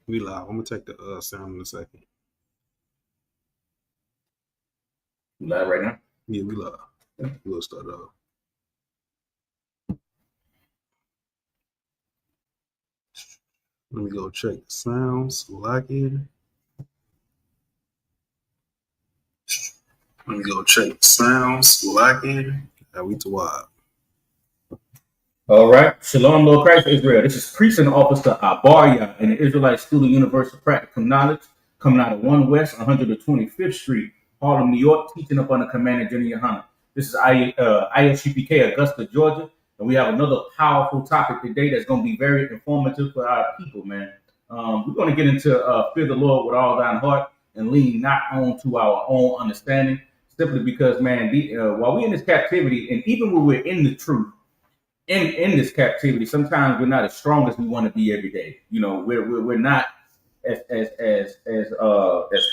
We live. I'm gonna take the sound in a second. You live right now? Yeah, we live. We'll start off. Let me go check the sounds. Lock in. Let me go check the sounds. Lock in. Now we to wide. All right. Shalom, Lord Christ, Israel. This is Priest and Officer Abaria in the Israelite School of Universal Practical Knowledge, coming out of 1 West 125th Street, Harlem, New York, teaching up under Commander Jenny Yohana. This is ISUPK, Augusta, Georgia, and we have another powerful topic today that's going to be very informative for our people, man. We're going to get into fear the Lord with all thine heart and lean not on to our own understanding, simply because, man, while we're in this captivity, and even when we're in the truth, in this captivity, sometimes we're not as strong as we want to be every day. You know, we're not as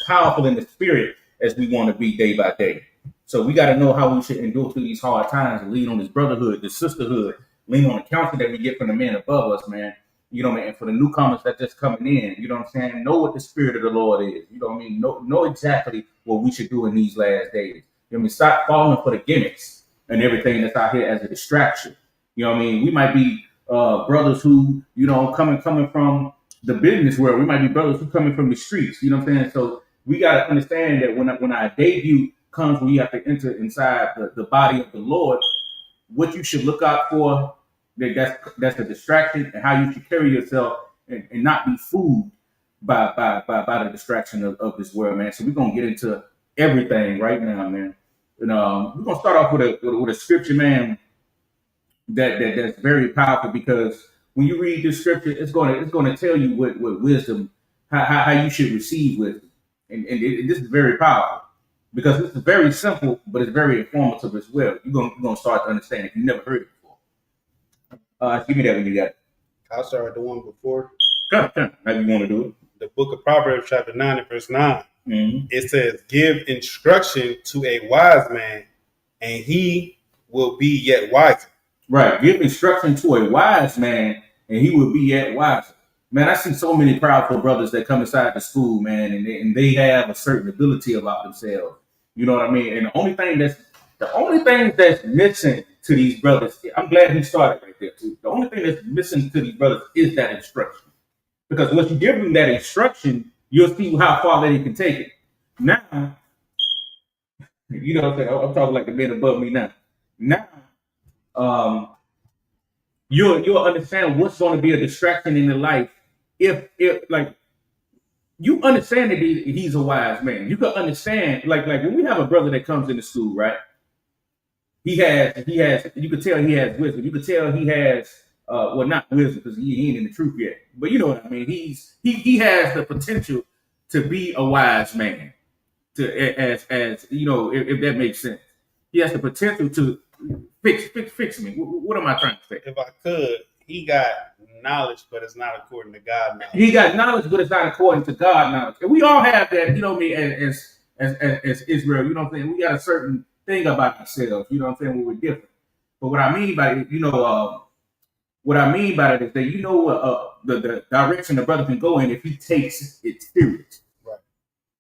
powerful in the spirit as we want to be day by day. So we got to know how we should endure through these hard times and lean on this brotherhood, this sisterhood, lean on the counsel that we get from the men above us, man. You know what I mean? And for the newcomers that just coming in, you know what I'm saying? Know what the spirit of the Lord is. You know what I mean? Know exactly what we should do in these last days. You know what I mean? Stop falling for the gimmicks and everything that's out here as a distraction. You know what I mean? We might be brothers who, you know, coming from the business world. We might be brothers who coming from the streets. You know what I'm saying? So we got to understand that when our debut comes, when you have to enter inside the body of the Lord, what you should look out for, that's a distraction, and how you should carry yourself and not be fooled by the distraction of this world, man. So we're going to get into everything right now, man. And we're going to start off with a scripture, man, that's very powerful, because when you read this scripture, it's going to tell you what wisdom, how you should receive wisdom, and this is very powerful, because this is very simple, but it's very informative as well. You're gonna start to understand if you never heard it before. Give me that when you got it. I'll start at the one before. How you want to do it? The book of Proverbs, chapter 9 and verse 9. Mm-hmm. It says, "Give instruction to a wise man, and he will be yet wiser." Right. Give instruction to a wise man, and he will be yet wiser. Man, I see so many proudful brothers that come inside the school, man, and they have a certain ability about themselves. You know what I mean? And the only thing that's missing to these brothers, I'm glad he started right there too. The only thing that's missing to these brothers is that instruction. Because once you give them that instruction, you'll see how far they can take it. Now, you know what I'm saying? I'm talking like the men above me now. Now, you'll understand what's going to be a distraction in your life if like you understand that he's a wise man. You can understand like when we have a brother that comes into school, right? He has you can tell he has wisdom. You can tell he has well, not wisdom, because he ain't in the truth yet, but you know what I mean. He has the potential to be a wise man, to as you know, if that makes sense. He has the potential to fix me. What am I trying to say? If I could, he got knowledge, but it's not according to God knowledge. He got knowledge, but it's not according to God knowledge. And we all have that, you know what I mean, as Israel, you know what I'm saying? We got a certain thing about ourselves, you know what I'm saying, when we're different. But what I mean by it, you know, what I mean by it is that you know the direction the brother can go in if he takes it serious. Right.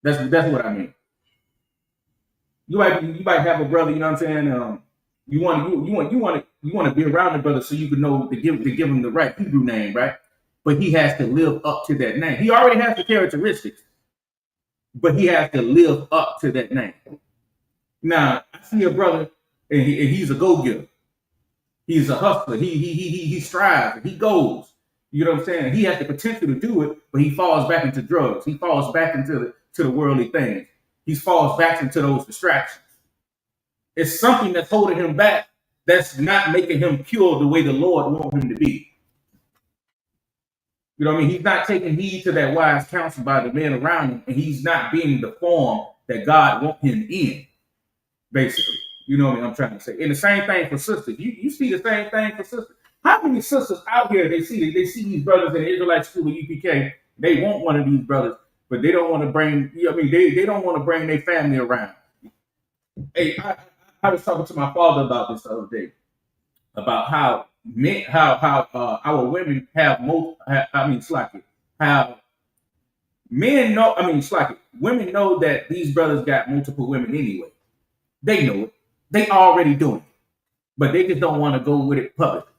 That's what I mean. You might have a brother, you know what I'm saying? You want to be around the brother so you can know to give him the right Hebrew name, right? But he has to live up to that name. He already has the characteristics, but he has to live up to that name. Now, I see a brother, and he's a go-getter. He's a hustler. He strives. He goes. You know what I'm saying? He has the potential to do it, but he falls back into drugs. He falls back into the worldly things. He falls back into those distractions. It's something that's holding him back, that's not making him pure the way the Lord wants him to be. You know what I mean? He's not taking heed to that wise counsel by the men around him, and he's not being the form that God wants him in, basically. You know what I mean? I'm trying to say. And the same thing for sisters. You see the same thing for sisters. How many sisters out here, they see these brothers in the Israelite school of UPK, they want one of these brothers, but they don't want to bring, you know what I mean? They don't want to bring their family around. Hey, I was talking to my father about this the other day, about how our women have Men know, I mean, it's like women know that these brothers got multiple women anyway. They know it. They already doing it. But they just don't want to go with it publicly.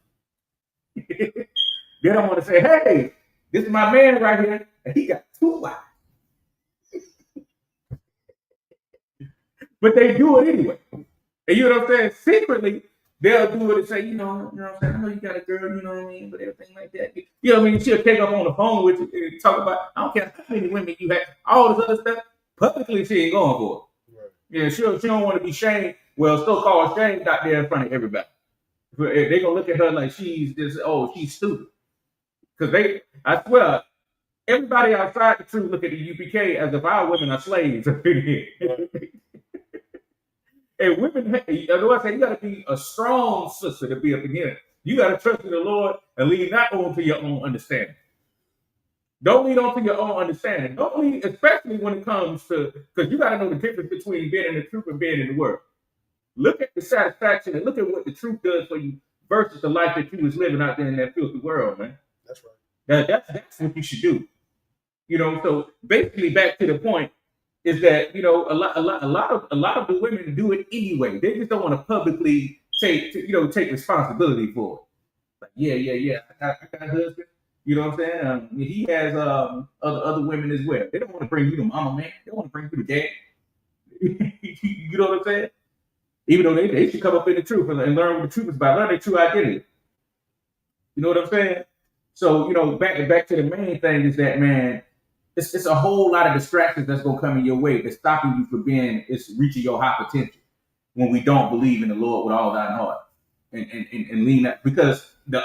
They don't want to say, hey, this is my man right here, and he got 2 wives. But they do it anyway. And you know what I'm saying? Secretly, they'll do it and say, you know what I'm saying? I know you got a girl, you know what I mean? But everything like that. You know what I mean? She'll take up on the phone with you and talk about, I don't care how many women you have, all this other stuff. Publicly, she ain't going for it. Right. Yeah, she don't want to be shamed. Well, so-called shamed out there in front of everybody. They're going to look at her like she's just, she's stupid. Because I swear, everybody outside the truth look at the UPK as if our women are slaves. And women, you know what I say, you got to be a strong sister to be up in here. You got to trust in the Lord and lean not onto your own understanding. Don't lean on to your own understanding. Don't lean, especially when it comes to, because you got to know the difference between being in the truth and being in the word. Look at the satisfaction and look at what the truth does for you versus the life that you was living out there in that filthy world, man. That's right. That's what you should do. You know, so basically back to the point is that, you know, a lot of the women do it anyway. They just don't want to publicly take responsibility for it. Like, yeah. I got a husband. You know what I'm saying? He has other women as well. They don't want to bring you to mama, man. They want to bring you to dad. You know what I'm saying? Even though they should come up in the truth and learn what the truth is about, learn their true identity. You know what I'm saying? So, you know, back to the main thing is that, man, it's a whole lot of distractions that's gonna come in your way that's stopping you from reaching your high potential when we don't believe in the Lord with all thine heart and lean that, because the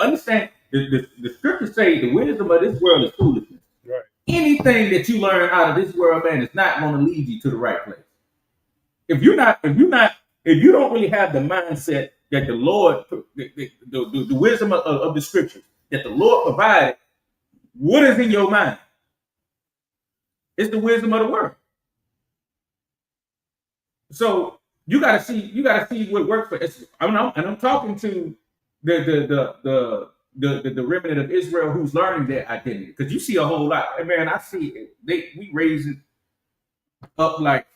scriptures say the wisdom of this world is foolishness. Right. Anything that you learn out of this world, man, is not going to lead you to the right place. If you don't really have the mindset that the Lord, the wisdom of the scriptures that the Lord provided, what is in your mind? It's the wisdom of the world. So you gotta see what works for us. I'm talking to the remnant of Israel who's learning their identity, because you see a whole lot. And man, I see it. We raising up like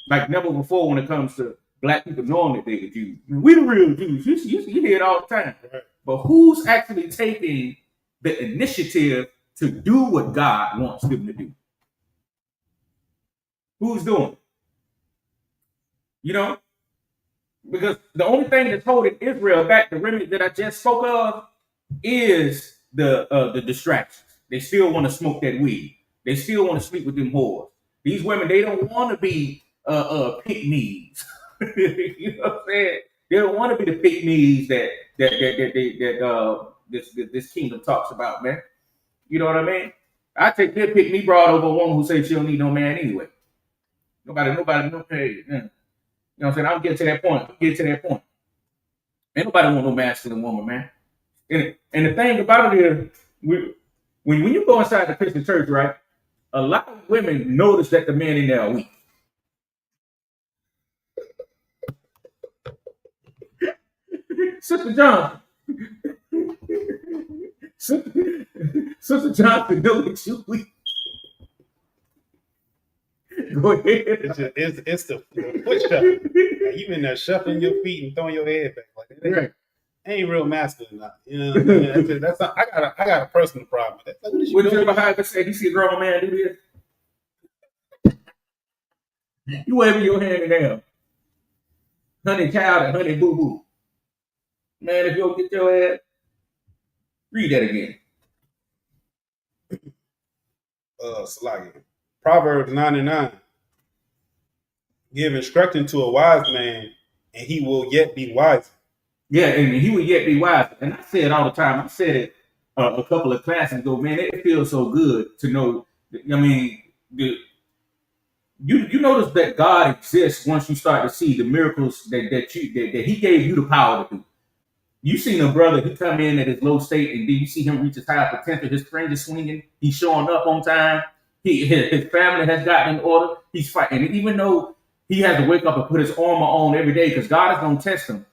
never before when it comes to black people knowing that they the Jews. I mean, we the real Jews. You hear it all the time. Right. But who's actually taking the initiative to do what God wants them to do? Who's doing it? You know? Because the only thing that's holding Israel back, the remnant that I just spoke of, is the distractions. They still want to smoke that weed. They still want to sleep with them whores. These women, they don't want to be pick-me's. You know what I'm saying? They don't want to be the pick-me's that this kingdom talks about, man. You know what I mean? I take that pick-me broad over a woman who says she don't need no man anyway. Nobody, no pay. You know what I'm saying? I'll get to that point. Ain't nobody want no masculine woman, man. And the thing about it is, when you go inside the Christian church, right, a lot of women notice that the men in there are weak. Sister Johnson. Sister Johnson knows you weak. Go ahead. It's the foot shuffle. Like, you in there shuffling your feet and throwing your head back like that. Right. Ain't real masculine now. You know what I mean? I got a personal problem with that. Like, what did you ever have to say? You see a grown man do this? You waving your hand in there. Honey child and honey boo boo. Man, if you don't get your head, read that again. Salagi. Proverbs 9:9. Give instruction to a wise man, and he will yet be wise. Yeah, and he will yet be wise. And I say it all the time. I said it a couple of classes ago. Man, it feels so good to know. I mean, you notice that God exists once you start to see the miracles that He gave you the power to do. You seen a brother, he come in at his low state, and then you see him reach his high potential. His friend is swinging. He's showing up on time. His family has gotten in order. He's fighting. And even though he has to wake up and put his armor on every day, because God is going to test him.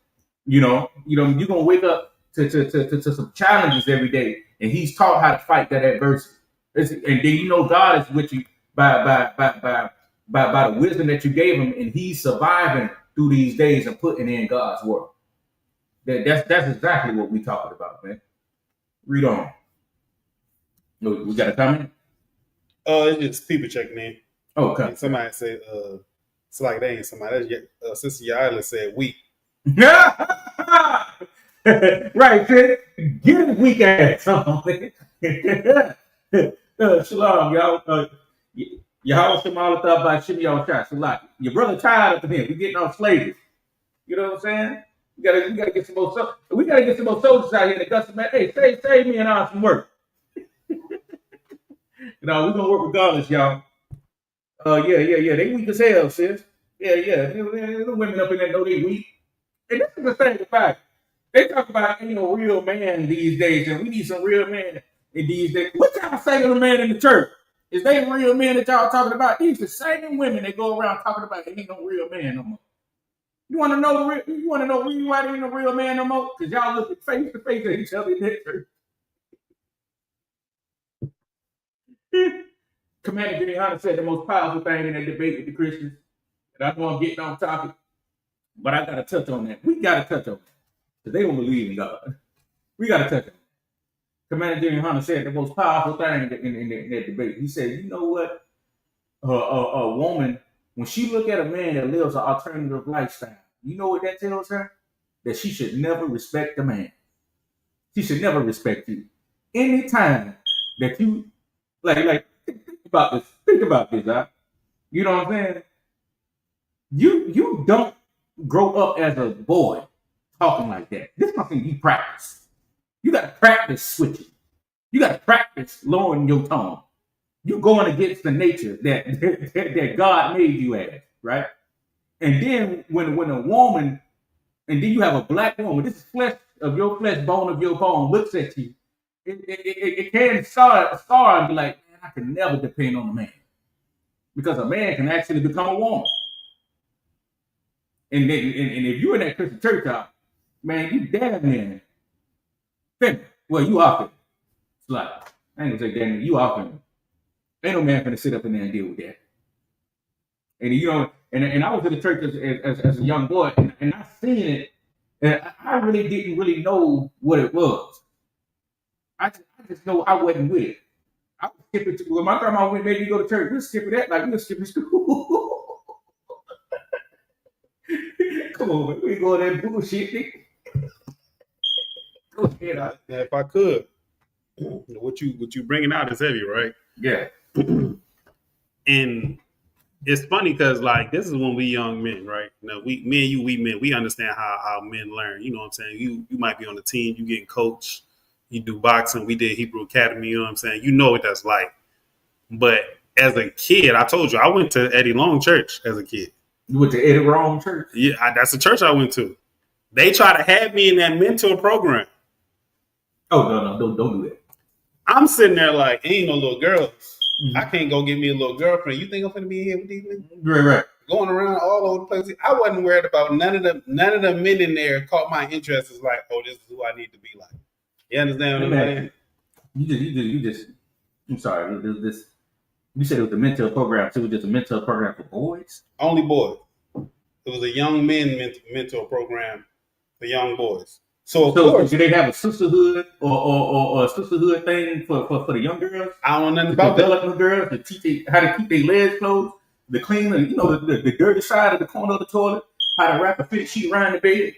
You know, you're going to wake up to some challenges every day, and he's taught how to fight that adversity. And then you know God is with you by the wisdom that you gave him, and he's surviving through these days and putting in God's work. That's exactly what we're talking about, man. Read on. We got a comment? It's just people checking in. Oh, okay. And somebody said, it's like they ain't somebody. Sister Yaila said weak. Right, sis. Get his weak ass on. Shalom, y'all. Y'all Shemala thought about shimmy y'all shots. Shalom. Your brother tired up in here. We getting off slavery. You know what I'm saying? We gotta get some more. We gotta get some more soldiers out here in Augusta, man. Hey, save me and I some work. We're gonna work regardless, y'all. Yeah. They weak as hell, sis. Yeah. The women up in there know they weak. And this is the thing about it. They talk about ain't no real man these days, and we need some real men in these days. What y'all say to the man in the church? Is they real men that y'all talking about? These the same women that go around talking about ain't no real man no more. You want to know why they ain't no real man no more? Because y'all look face to face at each other in that church. Commander Jimmy Hunter said the most powerful thing in that debate with the Christians, and I know I'm getting on topic, but I got to touch on that. We got to touch on that because they don't believe in God. We got to touch on that. Commander Jimmy Hunter said the most powerful thing in that debate. He said, you know what? A woman, when she look at a man that lives an alternative lifestyle, you know what that tells her? That she should never respect the man. She should never respect you. Anytime that you like think about this, huh? You know what I'm saying? You don't grow up as a boy talking like that. This is something you practice. You got to practice switching. You got to practice lowering your tone. You're going against the nature that God made you as, right? And then when a woman, and then you have a black woman, this is flesh of your flesh, bone of your bone, looks at you, it can start and be like, man, I can never depend on a man. Because a man can actually become a woman. And if you're in that Christian church out, man, you damn near feminine. Well, you are feminine. It's like, I ain't gonna say damn near, you are feminine. Ain't no man gonna sit up in there and deal with that. And you know, and I was in the church as a young boy, and I seen it, and I really didn't really know what it was. I just know I wasn't with it. I was skipping to when my grandma went made me go to church. We were skipping that like we were skipping school. Come on, man. We go that bullshit. Go ahead. If I could, what you bringing out is heavy, right? Yeah. And it's funny because like this is when we young men, right? Now we men, we understand how men learn. You know what I'm saying? You might be on the team, you getting coached, you do boxing, we did Hebrew Academy, you know what I'm saying? You know what that's like. But as a kid, I told you I went to Eddie Long Church as a kid. You went to Eddie Long Church? Yeah, that's the church I went to. They try to have me in that mentor program. Oh no, don't do that. I'm sitting there like, ain't no little girls. Mm-hmm. I can't go get me a little girlfriend. You think I'm gonna be here with these men? Right. Going around all over the place. I wasn't worried about none of the men in there caught my interest. It's like, oh, this is who I need to be like. You understand what I'm saying? You just. I'm sorry. This. You said it was a mentor program. So it was just a mentor program for boys. Only boys. It was a young men mentor program for young boys. So of course, do they have a sisterhood or a sisterhood thing for the young girls? I don't know nothing about that. Develop the girls to teach how to keep their legs closed, the clean, the dirty side of the corner of the toilet, how to wrap a fit sheet around the bed.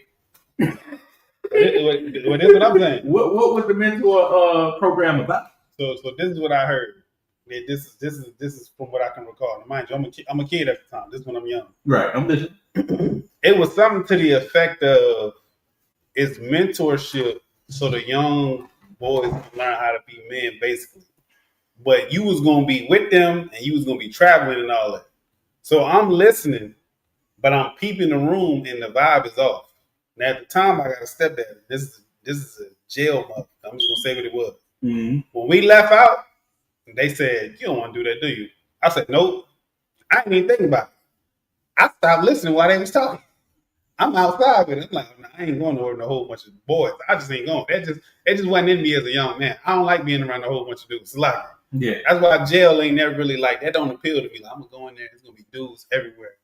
What is what I'm saying? What was the mentor program about? So this is what I heard. This is from what I can recall. Now, mind you, I'm a kid at the time. This is when I'm young. Right, I'm listening. It was something to the effect of it's mentorship so the young boys can learn how to be men, basically. But you was gonna be with them and you was gonna be traveling and all that. So I'm listening, but I'm peeping the room and the vibe is off. Now at the time I got a stepdad. This is a jail month. I'm just gonna say what it was. Mm-hmm. When we left out, they said, "You don't want to do that, do you?" I said, "Nope." I didn't even think about it. I stopped listening while they was talking. I'm outside with it. I'm like, nah, I ain't going nowhere with a whole bunch of boys. I just ain't going. It just wasn't in me as a young man. I don't like being around a whole bunch of dudes. It's like, Yeah. that's why jail ain't never really like that. Don't appeal to me. Like, I'm gonna go in there. It's gonna be dudes everywhere.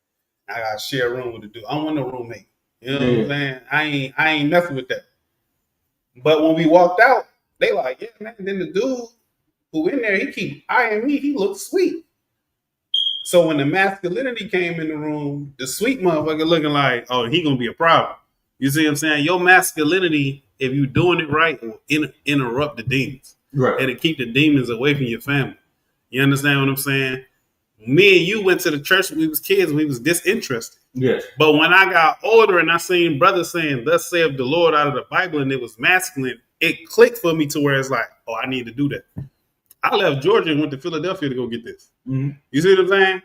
I gotta share a room with the dude. I don't want no roommate. You know what I'm saying? I ain't messing with that. But when we walked out, they like, yeah, man. Then the dude who in there, he keep eyeing me. He looks sweet. So when the masculinity came in the room, the sweet motherfucker looking like, oh, he gonna be a problem. You see what I'm saying? Your masculinity, if you doing it right, will interrupt the demons. Right. And to keep the demons away from your family. You understand what I'm saying? Me and you went to the church when we was kids, we was disinterested. Yes. But when I got older and I seen brothers saying, thus saith the Lord out of the Bible, and it was masculine, it clicked for me to where it's like, oh, I need to do that. I left Georgia and went to Philadelphia to go get this. Mm-hmm. You see what I'm saying?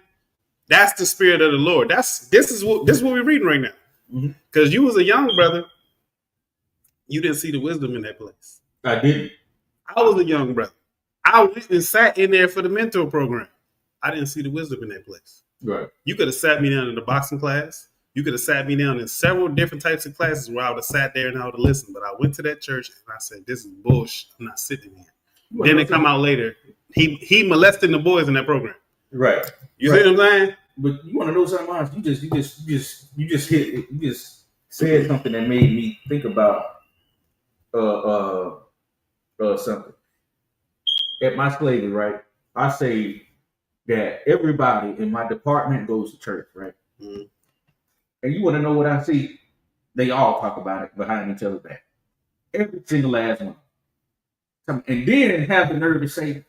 That's the spirit of the Lord. This is what we're reading right now. Because you was a young brother, you didn't see the wisdom in that place. I didn't. I was a young brother. I went and sat in there for the mentor program. I didn't see the wisdom in that place. Right. You could have sat me down in the boxing class. You could have sat me down in several different types of classes where I would have sat there and I would have listened. But I went to that church and I said, this is bullshit. I'm not sitting here. Then they come out later. He molested the boys in that program. Right. You see what I'm saying? But you want to know something, Mars? You just said something that made me think about something. At my slavery, right? I say that everybody in my department goes to church, right? Mm-hmm. And you want to know what I see? They all talk about it behind each other's back. Every single last one. And then have the nerve to say,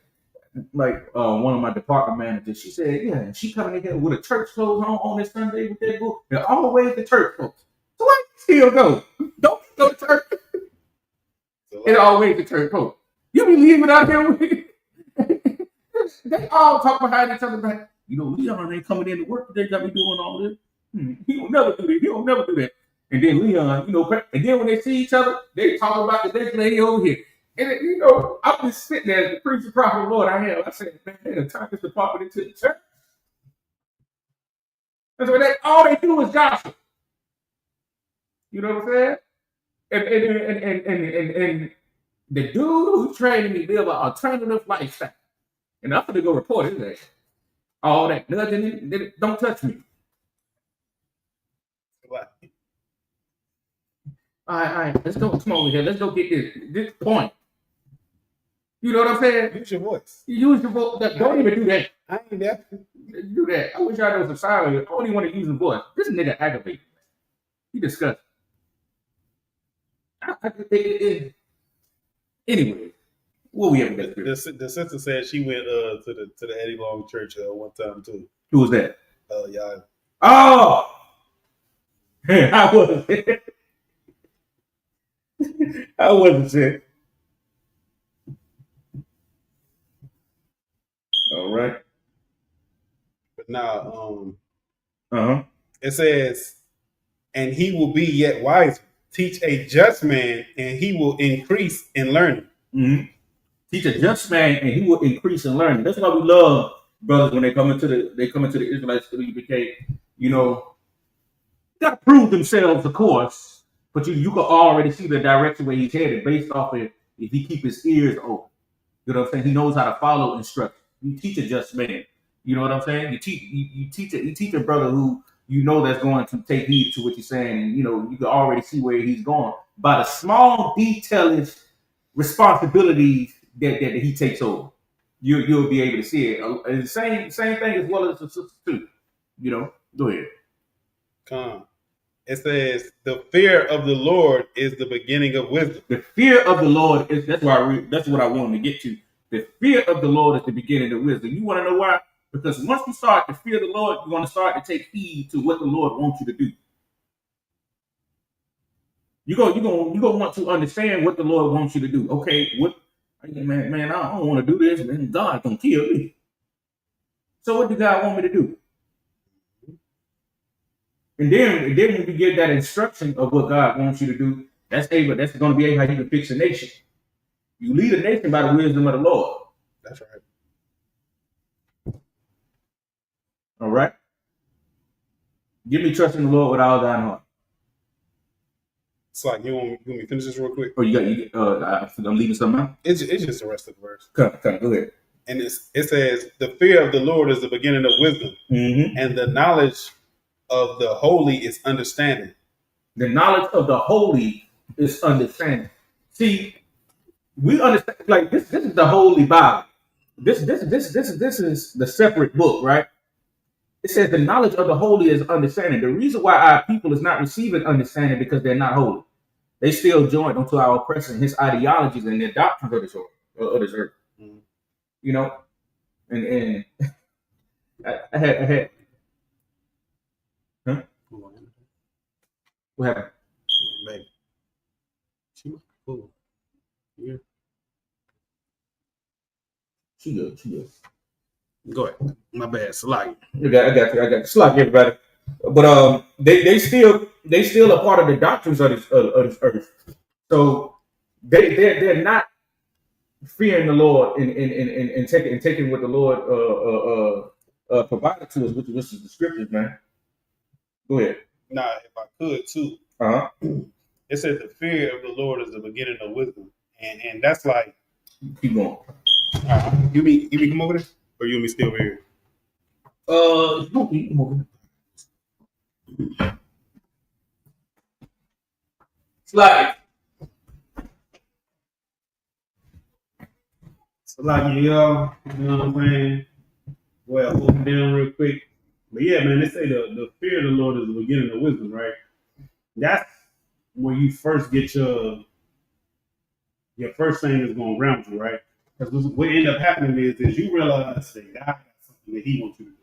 like one of my department managers, she said, yeah, and she coming in here with a church clothes on this Sunday with that book. They're always the church folks. So why you still go? Don't go to church. It's always the church folks. You be leaving out there with they all talk behind each other back. You know, Leon ain't coming in to work today, got me doing all this. He will never do that. He will never do that. And then Leon, you know, and then when they see each other, they talk about the next lady over here. And, you know, I'm just sitting there as the preacher prophet of the Lord I am. I said, man, they done turned this department into the church. And so all they do is gossip. You know what I'm saying? And the dude who trained me live an alternative lifestyle. And I'm going to go report his ass. All that nudging, don't touch me. All right, let's go. Come over here. Let's go get this point. You know what I'm saying? Use your voice. Use your voice. Don't even do that. I ain't that. Do that. I wish I knew some silence. I only want to use the voice. This nigga aggravated. He disgusting. Anyway, what we have the sister said she went to the Eddie Long church one time too. Who was that? Y'all. Oh, I wasn't. I wasn't sick. All right. But now, it says, and he will be yet wiser. Teach a just man, and he will increase in learning. Mm-hmm. Teach a just man, and he will increase in learning. That's why we love brothers when they come into the Israelite study BK. You know, got to prove themselves, of course, but you can already see the direction where he's headed based off of if he keep his ears open. You know what I'm saying? He knows how to follow instructions. You teach a just man. You know what I'm saying? You teach a brother who you know that's going to take heed to what you're saying, and you know you can already see where he's going by the small detailed responsibilities that he takes over. You'll be able to see it. And the same thing as well as the sister too. You know, go ahead. Come. It says the fear of the Lord is the beginning of wisdom. The fear of the Lord is that's what I wanted to get to. The fear of the Lord is the beginning of wisdom. You want to know why? Because once you start to fear the Lord, you're going to start to take heed to what the Lord wants you to do. You're going to want to understand what the Lord wants you to do. Okay, man, I don't want to do this, man. God's going to kill me. So what do God want me to do? And then when you get that instruction of what God wants you to do, that's going to be how you can fix a nation. You lead a nation by the wisdom of the Lord. That's right. All right. Give me trust in the Lord with all thine heart. It's like you want me to finish this real quick? Or I'm leaving something out? It's just the rest of the verse. Go ahead. And it says, the fear of the Lord is the beginning of wisdom, and the knowledge of the holy is understanding. The knowledge of the holy is understanding. See, we understand, like this is the Holy Bible. This is the separate book, right? It says the knowledge of the holy is understanding. The reason why our people is not receiving understanding because they're not holy. They still joined onto our oppression, his ideologies and their doctrines of this earth. Mm-hmm. You know, and I had huh? What happened? Baby. She was cool. Yeah. She good. Go ahead. My bad. Salaki. I got you. Salaki, everybody. But they still a part of the doctrines of this earth. So they're not fearing the Lord and taking what the Lord provided to us, which is the scriptures, man. Go ahead. Nah, if I could too. It says the fear of the Lord is the beginning of wisdom, and that's like. Keep going. You mean come over there, or you me still over here? You come over there. Slide. Salaki, y'all. You know what I'm saying? Well, hold it down real quick. But yeah, man, they say the fear of the Lord is the beginning of wisdom, right? That's where you first get your first thing is going to ground you, right? Because what end up happening is you realize that God has something that He wants you to do.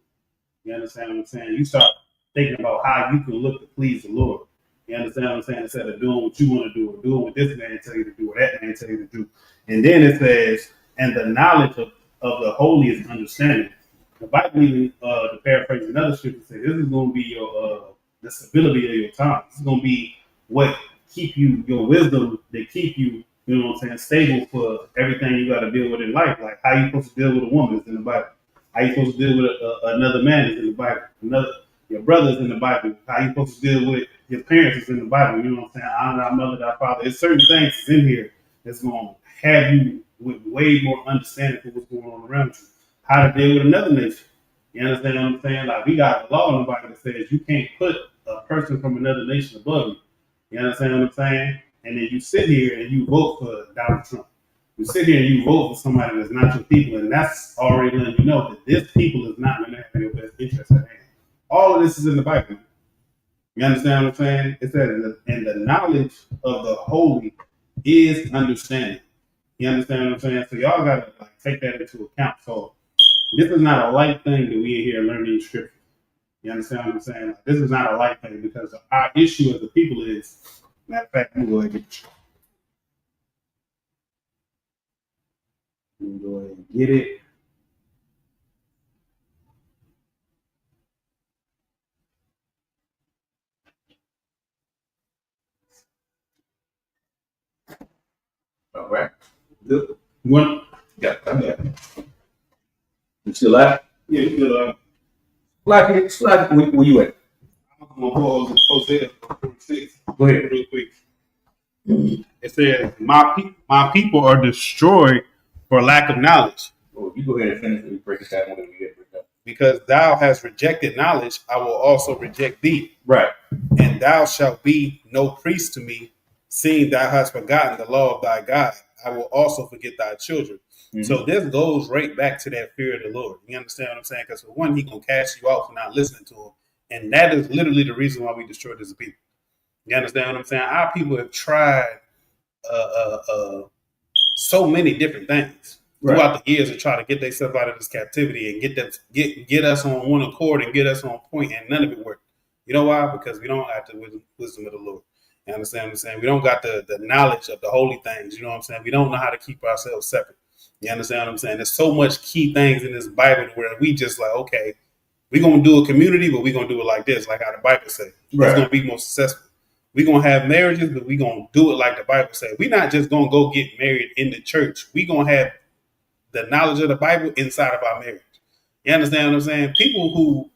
You understand what I'm saying? You start thinking about how you can look to please the Lord. You understand what I'm saying? Instead of doing what you want to do or doing what this man tell you to do or that man tell you to do. And then it says, and the knowledge of the holy is understanding. The Bible even, to paraphrase another scripture, says this is going to be your the stability of your time. This is going to be what keep you, your wisdom that keep you, you know what I'm saying, stable for everything you got to deal with in life. Like how you supposed to deal with a woman is in the Bible. How you supposed to deal with another man is in the Bible. Your brother's in the Bible. How you supposed to deal with your parents is in the Bible. You know what I'm saying? Honor thy mother, thy father. There's certain things in here that's going to have you with way more understanding for what's going on around you. How to deal with another nation. You understand what I'm saying? Like we got a law in the Bible that says you can't put a person from another nation above you. You understand what I'm saying? And then you sit here and you vote for Donald Trump. You sit here and you vote for somebody that's not your people, and that's already letting you know that this people is not going to have your best interest at hand. All of this is in the Bible. You understand what I'm saying? It says, and the knowledge of the holy is understanding. You understand what I'm saying? So y'all got to take that into account. So this is not a light thing that we in here learning these scriptures. You understand what I'm saying? This is not a light thing because our issue as a people is, matter of fact, I'm going to go ahead and get it. All right. Good. You want? Yeah. You still alive? Yeah, you still alive. Slide. Where you at? I'm going to pause Hosea 46. Go ahead. Real quick. It says, my people are destroyed for lack of knowledge. Oh, you go ahead and finish it. Break it down. Whatever you get. Because thou hast rejected knowledge, I will also reject thee. Right. And thou shalt be no priest to me, seeing thou hast forgotten the law of thy God. I will also forget thy children. Mm-hmm. So this goes right back to that fear of the Lord. You understand what I'm saying? Because for one, He gonna cast you out for not listening to Him, and that is literally the reason why we destroyed as a people. You understand what I'm saying? Our people have tried so many different things throughout the years to try to get themselves out of this captivity and get us on one accord and get us on point, and none of it worked. You know why? Because we don't have the wisdom of the Lord. You understand what I'm saying? We don't got the knowledge of the holy things. You know what I'm saying? We don't know how to keep ourselves separate. You understand what I'm saying? There's so much key things in this Bible where we just like, okay, we're going to do a community, but we're going to do it like this, like how the Bible says. Right. It's going to be more successful. We're going to have marriages, but we're going to do it like the Bible says. We're not just going to go get married in the church. We're going to have the knowledge of the Bible inside of our marriage. You understand what I'm saying? People who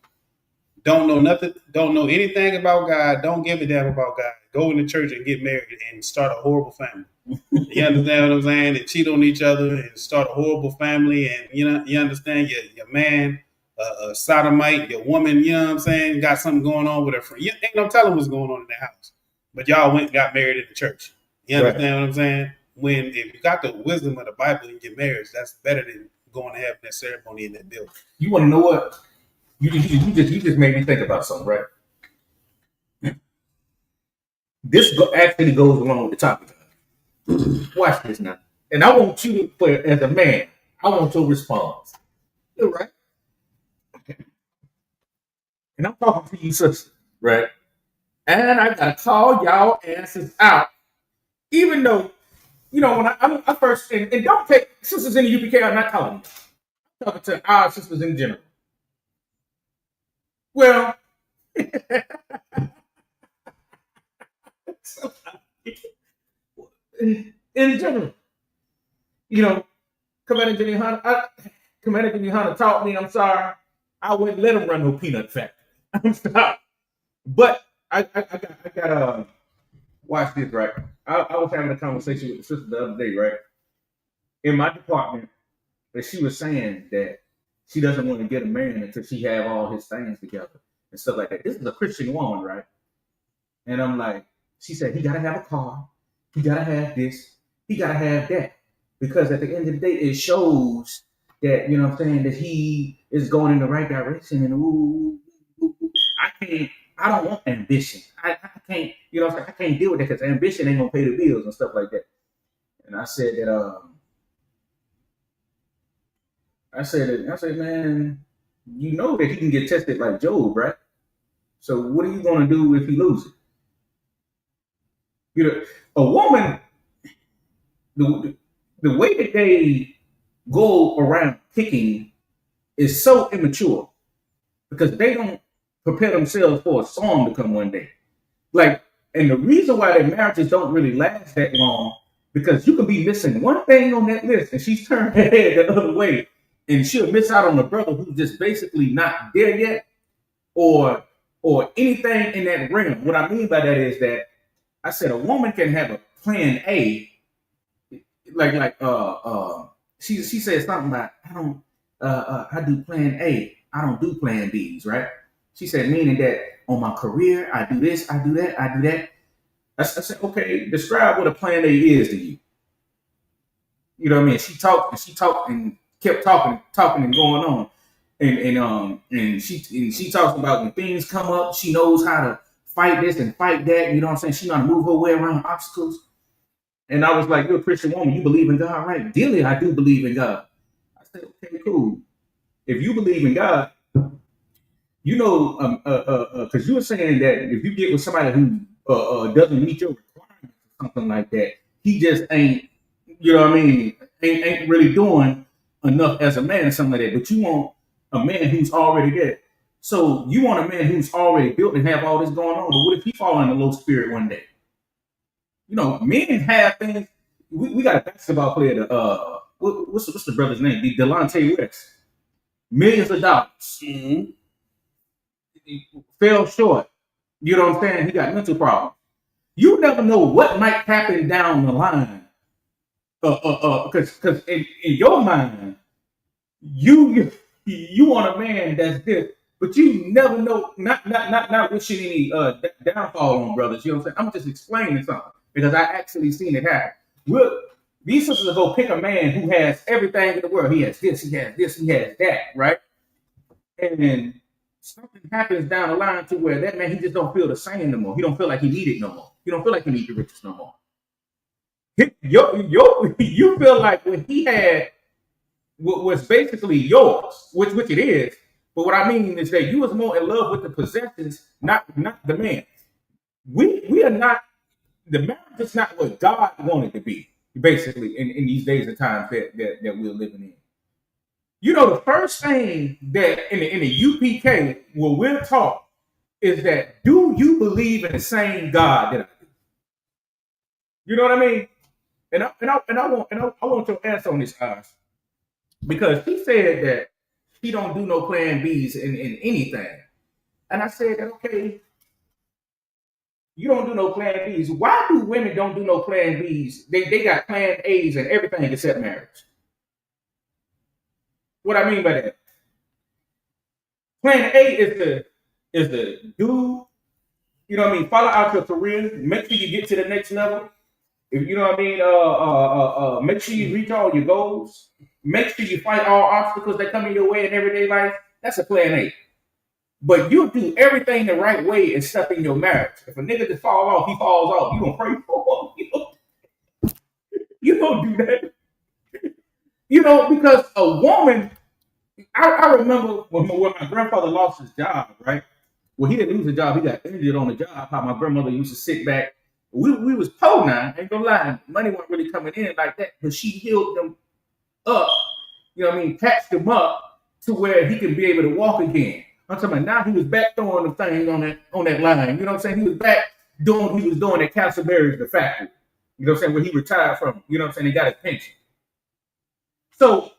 don't know nothing, don't know anything about God, don't give a damn about God, go into church and get married and start a horrible family. You understand what I'm saying? And cheat on each other and start a horrible family. And you understand your man, a sodomite, your woman. You know what I'm saying? Got something going on with her friend. You ain't no telling what's going on in their house. But y'all went and got married in the church. You understand what I'm saying? When if you got the wisdom of the Bible in your marriage, that's better than going to have that ceremony in that building. You want to know what? You just made me think about something, right? This actually goes along with the topic. Watch this now. And I want you to, as a man, I want your response. You're right. And I'm talking to you, sister, right? And I gotta call y'all asses out. Even though, when I first, and don't take sisters in the UPK, I'm not talking to you. I'm talking to our sisters in general. Well, in general, Commander Jimmy Hunter taught me, I'm sorry, I wouldn't let him run no peanut factory. I'm sorry. But I got watch this, right? I was having a conversation with the sister the other day, right? In my department, that she was saying that she doesn't want to get a man until she have all his things together and stuff like that. This is a Christian woman, right? And I'm like, she said, he got to have a car. He got to have this. He got to have that. Because at the end of the day, it shows that, that he is going in the right direction. And I don't want ambition. I can't, I can't deal with that because ambition ain't going to pay the bills and stuff like that. And I said that, I said, man, you know that he can get tested like Job, right? So what are you going to do if he loses? A woman, the way that they go around picking is so immature because they don't prepare themselves for a storm to come one day. And the reason why their marriages don't really last that long, because you can be missing one thing on that list and she's turned her head the other way and she'll miss out on a brother who's just basically not there yet or anything in that realm. What I mean by that is that I said a woman can have a plan A, she said something about I do plan A, I don't do plan B's, right? She said meaning that on my career I do this, I do that, I do that. I said, okay, describe what a plan A is to you. You know what I mean? She talked and kept talking and going on. And she talks about when things come up, she knows how to fight this and fight that. You know what I'm saying? She know how to move her way around obstacles. And I was like, you're a Christian woman. You believe in God, right? Dearly, I do believe in God. I said, okay, cool. If you believe in God, because you were saying that if you get with somebody who doesn't meet your requirements or something like that, he just ain't, ain't really doing enough as a man or something like that. But you want a man who's already there. So you want a man who's already built and have all this going on. But what if he fall in a low spirit one day? Men have things. We got a basketball player. What's the brother's name? Delonte West. Millions of dollars. Mm-hmm. He fell short. You know what I'm saying? He got mental problems. You never know what might happen down the line. Because in your mind, you want a man that's this, but you never know. Not wishing any downfall on brothers. You know what I'm saying? I'm just explaining something because I actually seen it happen. These sisters will go pick a man who has everything in the world. He has this, he has this, he has that, right? And something happens down the line to where that man, he just don't feel the same no more. He don't feel like he need it no more. He don't feel like he need the riches no more. You feel like when he had what was basically yours, which it is. But what I mean is that you was more in love with the possessions, not the man. We are not. The marriage is not what God wanted to be, basically, in these days and times that we're living in. The first thing that in the UPK where we're taught is that do you believe in the same God that I do? You know what I mean? And I want your answer on this, guys, because he said that he don't do no plan B's in anything, and I said that okay. You don't do no plan Bs. Why do women don't do no plan Bs? They got plan As and everything except marriage. What I mean by that? Plan A is the do, you know what I mean, follow out your career, make sure you get to the next level. If you know what I mean, make sure you reach all your goals. Make sure you fight all obstacles that come in your way in everyday life. That's a plan A. But you do everything the right way except in your marriage. If a nigga just fall off, he falls off. You gonna pray for him. You don't do that. You know, because a woman, I remember when my grandfather lost his job, right? Well, he didn't lose his job. He got injured on the job. How my grandmother used to sit back. We was poor now. Ain't gonna lie. Money wasn't really coming in like that. But she healed them up. You know what I mean? Patched him up to where he can be able to walk again. I'm talking about now he was back throwing the thing on that line. You know what I'm saying? He was back doing what he was doing at Castleberry's, the factory. You know what I'm saying? Where he retired from. You know what I'm saying? He got his pension. So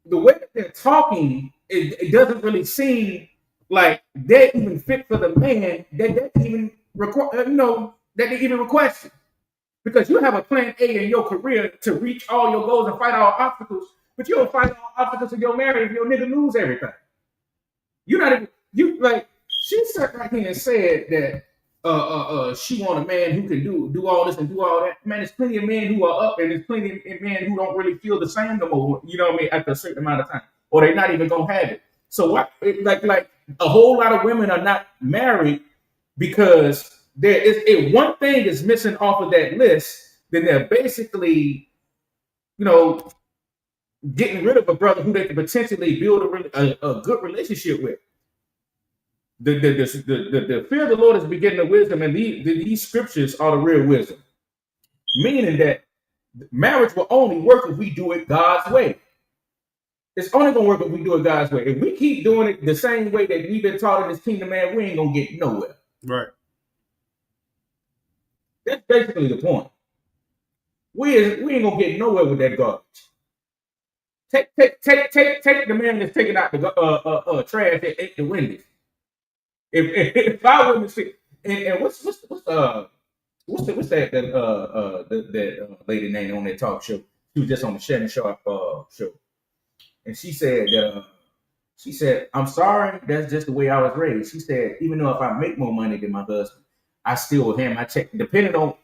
the way that they're talking, it doesn't really seem like they even fit for the man that they even require, that they even request it. Because you have a plan A in your career to reach all your goals and fight all obstacles, but you don't fight all obstacles in your marriage if your nigga lose everything. You're not even, she sat right here and said that she want a man who can do all this and do all that. Man, there's plenty of men who are up and there's plenty of men who don't really feel the same no more, you know what I mean, after a certain amount of time. Or they're not even gonna have it. So what, like a whole lot of women are not married because if one thing is missing off of that list, then they're basically, getting rid of a brother who they can potentially build a good relationship with. The fear of the Lord is the beginning of wisdom, and these scriptures are the real wisdom. Meaning that marriage will only work if we do it God's way. It's only gonna work if we do it God's way. If we keep doing it the same way that we've been taught in this kingdom, man, we ain't gonna get nowhere. Right. That's basically the point. We ain't gonna get nowhere with that garbage. Take the man that's taking out the trash that ate the Wendy's. If I wouldn't see, and what's that lady name on that talk show? She was just on the Shannon Sharp show, and she said, I'm sorry, that's just the way I was raised. She said, even though if I make more money than my husband, I still will hand my check. Depending on,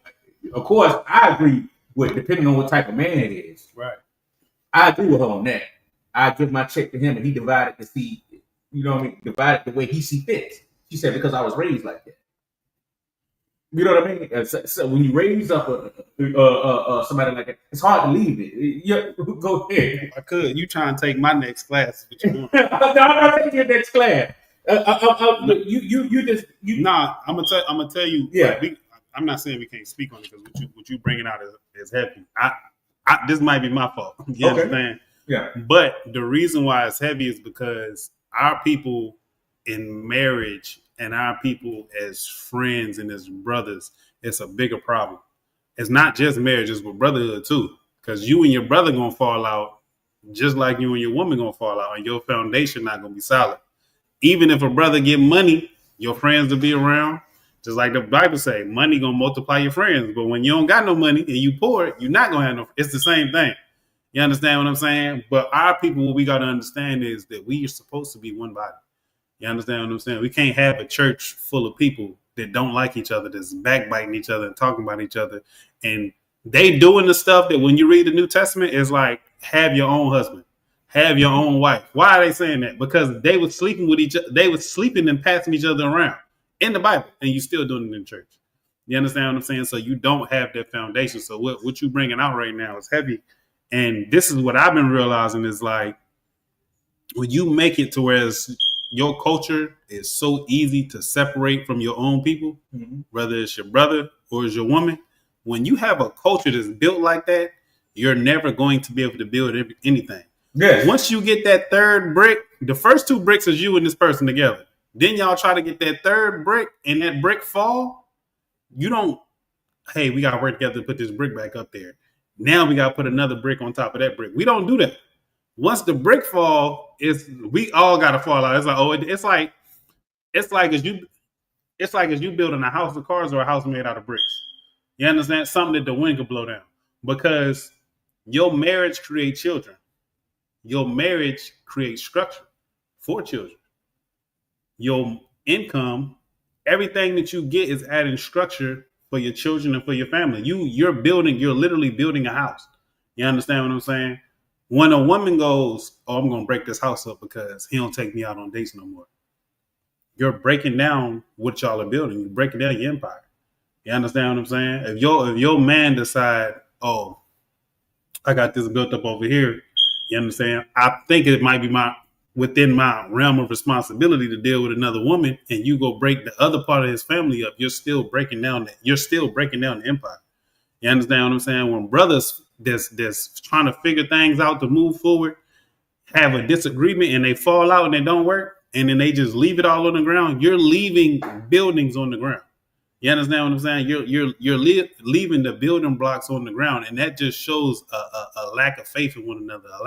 of course, I agree with depending on what type of man it is. Right. I agree with her on that. I give my check to him and he divided divided the way he see fit. She said, because I was raised like that. You know what I mean? So when you raise up somebody like that, it's hard to leave it. Go ahead. I could. You trying to take my next class? What you want? No, I'm not taking your next class. Nah, I'm gonna tell you. Yeah. Like, I'm not saying we can't speak on it because what you bringing out is heavy. This might be my fault. You understand? Yeah. But the reason why it's heavy is because our people in marriage and our people as friends and as brothers, it's a bigger problem. It's not just marriage, it's with brotherhood too. Because you and your brother gonna fall out just like you and your woman gonna fall out, and your foundation not gonna be solid. Even if a brother get money, your friends will be around. Just like the Bible say, money gonna multiply your friends. But when you don't got no money and you poor, you're not gonna have no. It's the same thing. You understand what I'm saying? But our people, what we gotta understand is that we are supposed to be one body. You understand what I'm saying? We can't have a church full of people that don't like each other, that's backbiting each other and talking about each other. And they doing the stuff that when you read the New Testament is like, have your own husband, have your own wife. Why are they saying that? Because they were sleeping with each other. They were sleeping and passing each other around in the Bible, and you still doing it in church. You understand what I'm saying? So you don't have that foundation. So what you bringing out right now is heavy. And this is what I've been realizing is like, when you make it to where your culture is so easy to separate from your own people, whether it's your brother or it's your woman, when you have a culture that's built like that, you're never going to be able to build anything. Yes. Once you get that third brick, the first two bricks is you and this person together. Then y'all try to get that third brick and that brick fall. You don't, hey, we got to work together to put this brick back up there. Now we got to put another brick on top of that brick. We don't do that. Once the brick fall, we all got to fall out. It's like, it's like as you It's like if you building a house of cards or a house made out of bricks. You understand? Something that the wind could blow down. Because your marriage creates children. Your marriage creates structure for children. Your income, everything that you get is adding structure for your children and for your family. You're literally building a house. You understand what I'm saying? When a woman goes, "Oh, I'm gonna break this house up because he don't take me out on dates no more," you're breaking down what y'all are building. You're breaking down your empire. You understand what I'm saying? If your man decide, "Oh, I got this built up over here," you understand? I think it might be within my realm of responsibility to deal with another woman, and you go break the other part of his family up. You're still breaking down the empire. You understand what I'm saying? When brothers that's trying to figure things out to move forward have a disagreement and they fall out and they don't work, and then they just leave it all on the ground, you're leaving buildings on the ground. You understand what I'm saying? You're leaving the building blocks on the ground, and that just shows a lack of faith in one another, a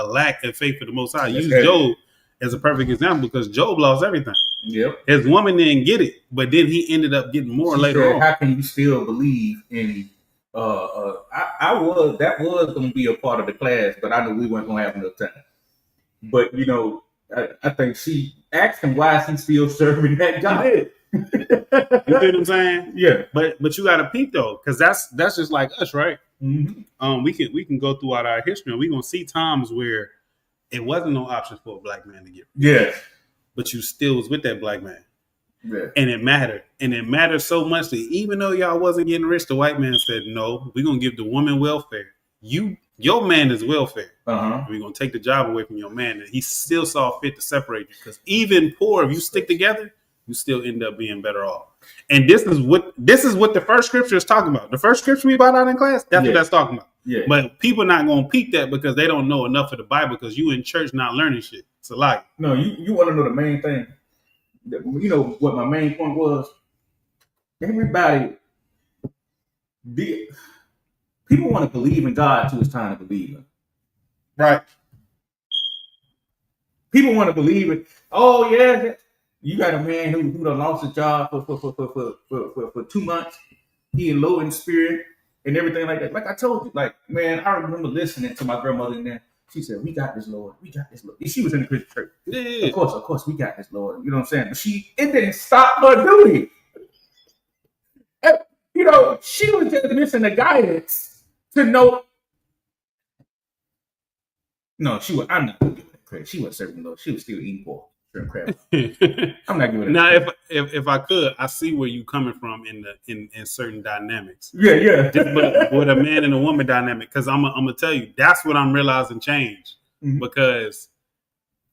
lack of faith in the Most High. Use Job as a perfect example because Job lost everything. Yep. His woman didn't get it, but then he ended up getting more later on. How can you still believe in? That was going to be a part of the class, but I knew we weren't going to have enough time. But I think she asked him why is he still serving that God. You see what I'm saying? Yeah. But you got to peep though, because that's just like us, right? Mm-hmm. We can go throughout our history and we're gonna see times where it wasn't no option for a black man to get rich. Yeah. But you still was with that black man. Yeah. And it mattered. And it mattered so much that even though y'all wasn't getting rich, the white man said, "No, we're gonna give the woman welfare. Your man is welfare. We're gonna take the job away from your man." And he still saw fit to separate you. Because even poor, if you stick together, you still end up being better off. And this is what the first scripture is talking about. The first scripture we brought out in class, that's what that's talking about. Yeah. But people not gonna peep that because they don't know enough of the Bible because you in church not learning shit. It's a lie. No, you want to know the main thing. You know what my main point was? Everybody, people want to believe in God till it's time to believe Him. Right. People want to believe it. Oh yeah. You got a man who done lost his job for 2 months. He in low in spirit and everything like that. Like I told you, like, man, I remember listening to my grandmother in there. She said, "We got this, Lord. We got this, Lord." She was in the Christian church. Yeah. Of course, we got this, Lord. You know what I'm saying? But it didn't stop her doing it. She was just missing the guidance to know. No, I'm not gonna give her credit. She wasn't serving the Lord. She was still eating pork. I'm not giving it. Now, if I could, I see where you coming from in certain dynamics. Yeah. But with a man and a woman dynamic, because I'm gonna tell you, that's what I'm realizing change. Mm-hmm. Because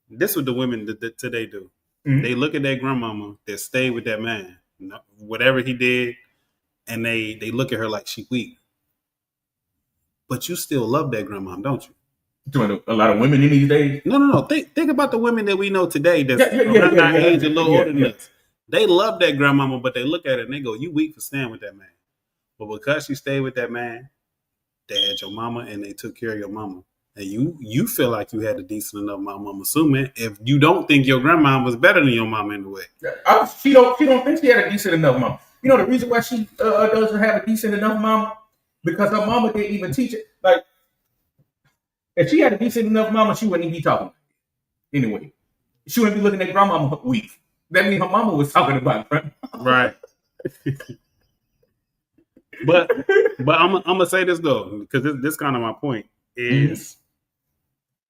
this is what the women today do. Mm-hmm. They look at their grandmama that stayed with that man, whatever he did, and they look at her like she weak. But you still love that grandma, don't you? Doing a lot of women in these days. No. Think about the women that we know today that's around our age, a little older than us. They love that grandmama, but they look at it and they go, "You weak for staying with that man." But because she stayed with that man, they had your mama and they took care of your mama. And you feel like you had a decent enough mama. I'm assuming if you don't think your grandma was better than your mama in the way. She don't think she had a decent enough mama. You know the reason why she doesn't have a decent enough mama? Because her mama didn't even teach it. Like, if she had a decent enough mama, she wouldn't even be talking. Anyway, she wouldn't be looking at grandmama weak. That means her mama was talking about grandma. Right. But I'm gonna say this though, because this kind of my point is,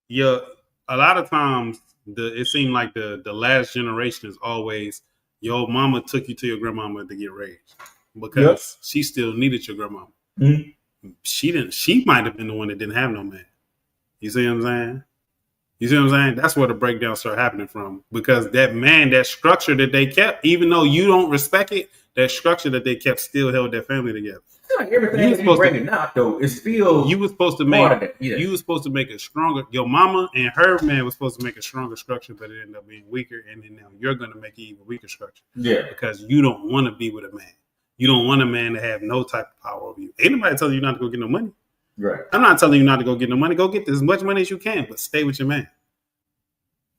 a lot of times it seemed like the last generation is always your mama took you to your grandmama to get raised because she still needed your grandmama. Mm-hmm. She might have been the one that didn't have no man. You see what I'm saying? That's where the breakdown started happening from. Because that man, that structure that they kept, even though you don't respect it, that structure that they kept still held their family together. Like everything that you're bringing out, though, is still you were supposed to make you were supposed to make a stronger. Your mama and her man was supposed to make a stronger structure, but it ended up being weaker. And then now you're going to make an even weaker structure. Yeah, because you don't want to be with a man. You don't want a man to have no type of power over you. Ain't nobody telling you not to go get no money. Right. I'm not telling you not to go get no money. Go get as much money as you can, but stay with your man.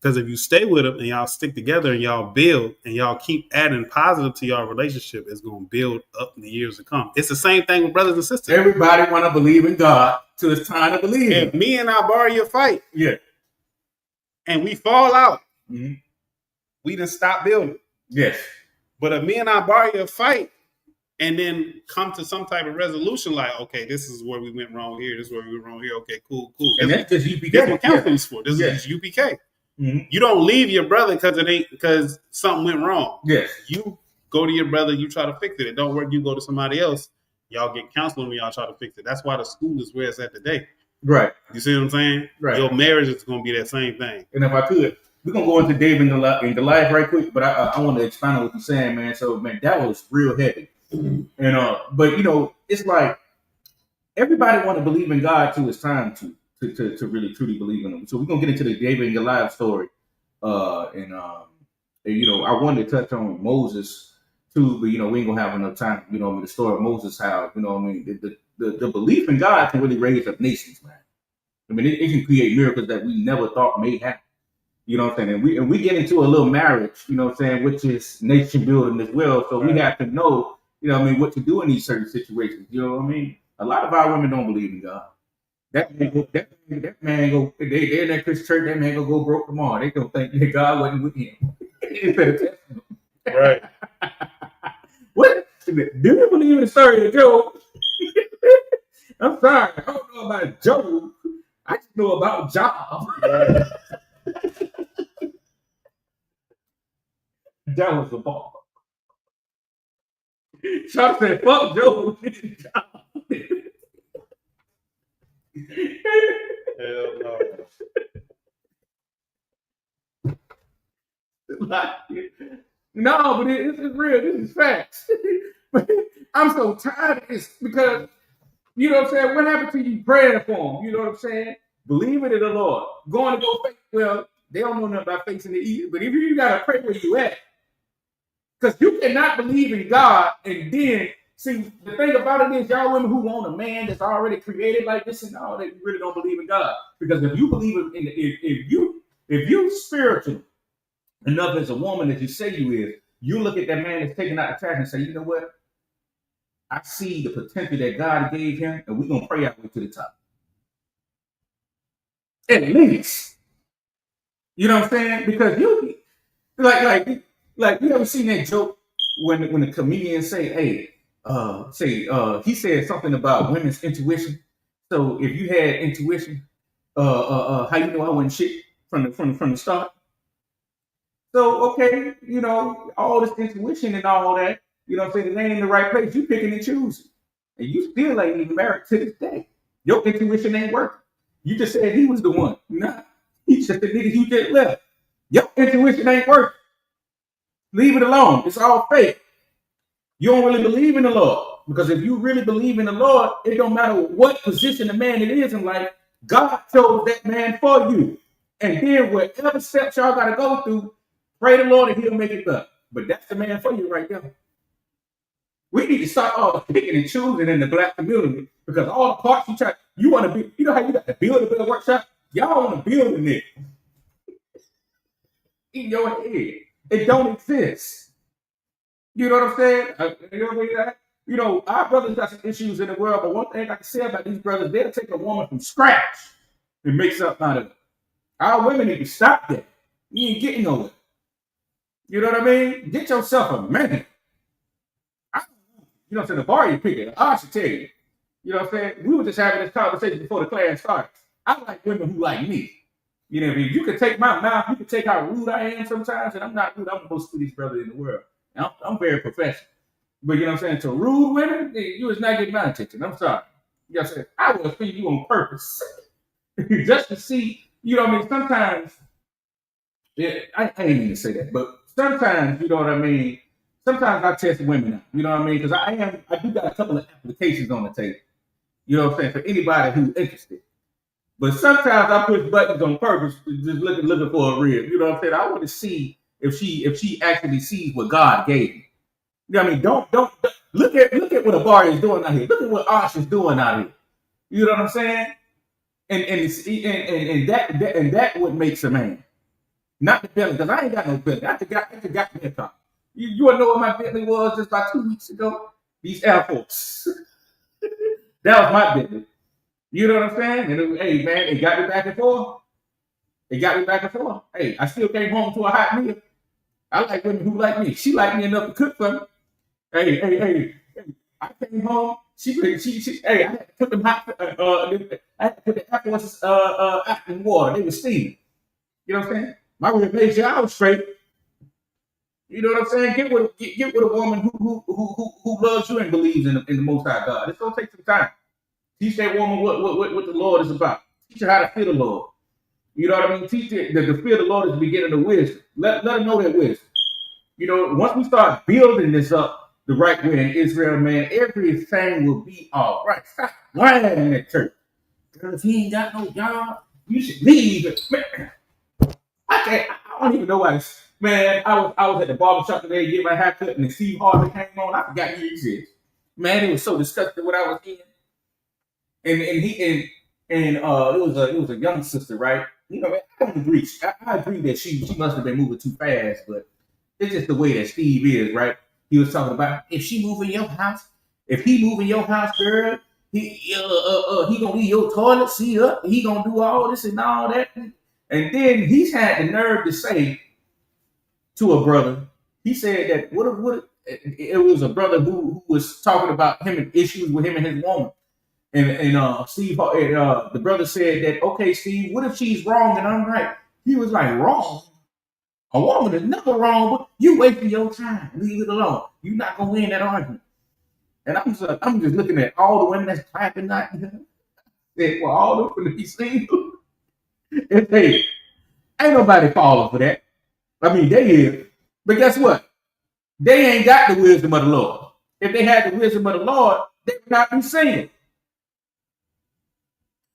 Because if you stay with them and y'all stick together and y'all build and y'all keep adding positive to your relationship, it's going to build up in the years to come. It's the same thing with brothers and sisters. Everybody want to believe in God till it's time to believe. If me and Albari a fight, yeah, and we fall out, we done stop building. Yes. But if me and Albari a fight, and then come to some type of resolution, like, okay, this is where we went wrong here. This is where we went wrong here. Okay, cool. And that's just UPK. That's what counseling's for. This is UPK. You don't leave your brother because something went wrong. Yes. You go to your brother, you try to fix it. It don't work, you go to somebody else. Y'all get counseling when y'all try to fix it. That's why the school is where it's at today. Right. You see what I'm saying? Right. Your marriage is going to be that same thing. And if I could, we're going to go into David and Goliath right quick, but I want to expand on what you're saying, man. So, man, that was real heavy. And but it's like everybody want to believe in God till it's time to really truly believe in Him. So we're gonna get into the David and Goliath story, and I wanted to touch on Moses too, but we ain't gonna have enough time. The story of Moses, how the belief in God can really raise up nations, man. I mean, it can create miracles that we never thought may happen. You know what I'm saying? And we get into a little marriage, which is nation building as well. So we have to know, what to do in these certain situations. You know what I mean? A lot of our women don't believe in God. That man go, they're in that Christian church, that man go broke tomorrow. They don't think that God wasn't with him. Right. What? Do you believe in the story of Job? I'm sorry. I don't know about Job. I just know about Job. Right. That was the ball. Chuck said, fuck Joe. Hell no. No, but it's real. This is facts. I'm so tired of this because, you know what I'm saying? What happened to you praying for him? You know what I'm saying? Believing in the Lord. Going to go faith. Well, they don't know nothing about facing the either. But if you got to pray where you at, because you cannot believe in God and then see the thing about it is y'all women who want a man that's already created like this and all that, you really don't believe in God. Because if you believe in if you spiritual enough as a woman that you say you is, you look at that man that's taking out the trash and say, you know what? I see the potential that God gave him, and we're gonna pray our way to the top. At least. You know what I'm saying? Because you like you ever seen that joke when the comedians say, he said something about women's intuition. So if you had intuition, how you know I wasn't shit from the start? So okay, all this intuition and all that, I'm saying, it ain't in the right place. You picking and choosing. And you still ain't even married to this day. Your intuition ain't working. You just said he was the one. Nah. He's just the nigga you just left. Your intuition ain't working. Leave it alone. It's all fake. You don't really believe in the Lord. Because if you really believe in the Lord, it don't matter what position the man it is in life, God chose that man for you. And then whatever steps y'all got to go through, pray the Lord and he'll make it better. But that's the man for you right there. We need to start all picking and choosing in the black community because all the parts you want to be, you know how you got to build a better workshop? Y'all want to build in it. In your head. It don't exist. You know what I'm saying? Our brothers got some issues in the world, but one thing I can say about these brothers, they'll take a woman from scratch and make something out of it. Our women need to stop that. You ain't getting nowhere. You know what I mean? Get yourself a man. The bar you pick it. I should tell you. You know what I'm saying? We were just having this conversation before the class started. I like women who like me. You know what I mean? You can take my mouth, you can take how rude I am sometimes, and I'm not rude. I'm the most sweetest brother in the world. And I'm very professional. But you know what I'm saying? To rude women, you was not getting my attention. I'm sorry. You know what I'm saying? I will feed you on purpose. Just to see, you know what I mean? Sometimes, I ain't even say that, but sometimes, you know what I mean? Sometimes I test women out, you know what I mean? Because I do got a couple of applications on the table. You know what I'm saying? For anybody who's interested. But sometimes I push buttons on purpose, just looking for a rib. You know what I'm saying? I want to see if she actually sees what God gave me. You know what I mean? Don't look at what Abari is doing out here. Look at what Ash is doing out here. You know what I'm saying? And that what makes a man. Not the Bentley, because I ain't got no Bentley. I just got me a car. You wanna know what my Bentley was just about 2 weeks ago? These Air Force. That was my Bentley. You know what I'm saying? And hey man, it got me back and forth. It got me back and forth. Hey, I still came home to a hot meal. I like women who like me. She liked me enough to cook for me. Hey. I came home. She hey, I had to put them hot. I had to put the Air Forces out in water. They were steaming. You know what I'm saying? My woman made sure I was straight. You know what I'm saying? Get with a woman who loves you and believes in the Most High God. It's gonna take some time. Teach that woman what the Lord is about. Teach her how to fear the Lord. You know what I mean? Teach her that the fear of the Lord is the beginning of wisdom. Let her know that wisdom. You know, once we start building this up the right way in Israel, man, everything will be all right. Stop lying in that church. Girl, if he ain't got no job, you should leave it. Man, I don't even know why. Man, I was at the barbershop today getting my haircut, and the Steve Harvey came on. I forgot he exists. Man, it was so disgusting what I was eating. And it was a young sister, right? You know, I don't agree. I agree that she must have been moving too fast, but it's just the way that Steve is, right? He was talking about if she move in your house, if he move in your house, girl, he gonna leave your toilet seat up. He gonna do all this and all that. And then he's had the nerve to say to a brother, he said that what it was a brother who was talking about him and issues with him and his woman. And Steve, the brother said that, okay, Steve, what if she's wrong and I'm right? He was like, wrong? A woman is never wrong, but you wasting your time. Leave it alone. You're not gonna win that argument. And I'm just looking at all the women that's clapping that. Well, all of them to be single. And hey, ain't nobody falling for that. I mean, they is. But guess what? They ain't got the wisdom of the Lord. If they had the wisdom of the Lord, they would not be single.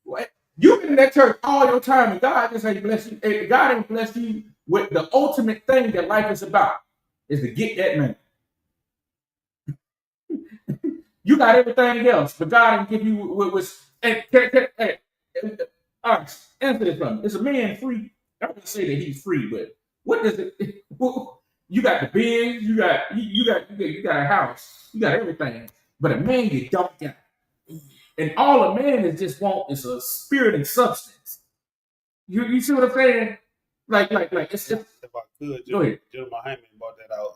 What? You've been in that church all your time, and God just ain't blessed you. God ain't blessed you with the ultimate thing that life is about, is to get that man. You got everything else, but God didn't give you what all right, answer this for me. Is a man free? I don't say that he's free, but what does it? You got the Benz, you got a house, you got everything, but a man you don't got. And all a man is just want is a spirit and substance. You see what I'm saying? Like it's if I could, Jeremiah Hyman brought that out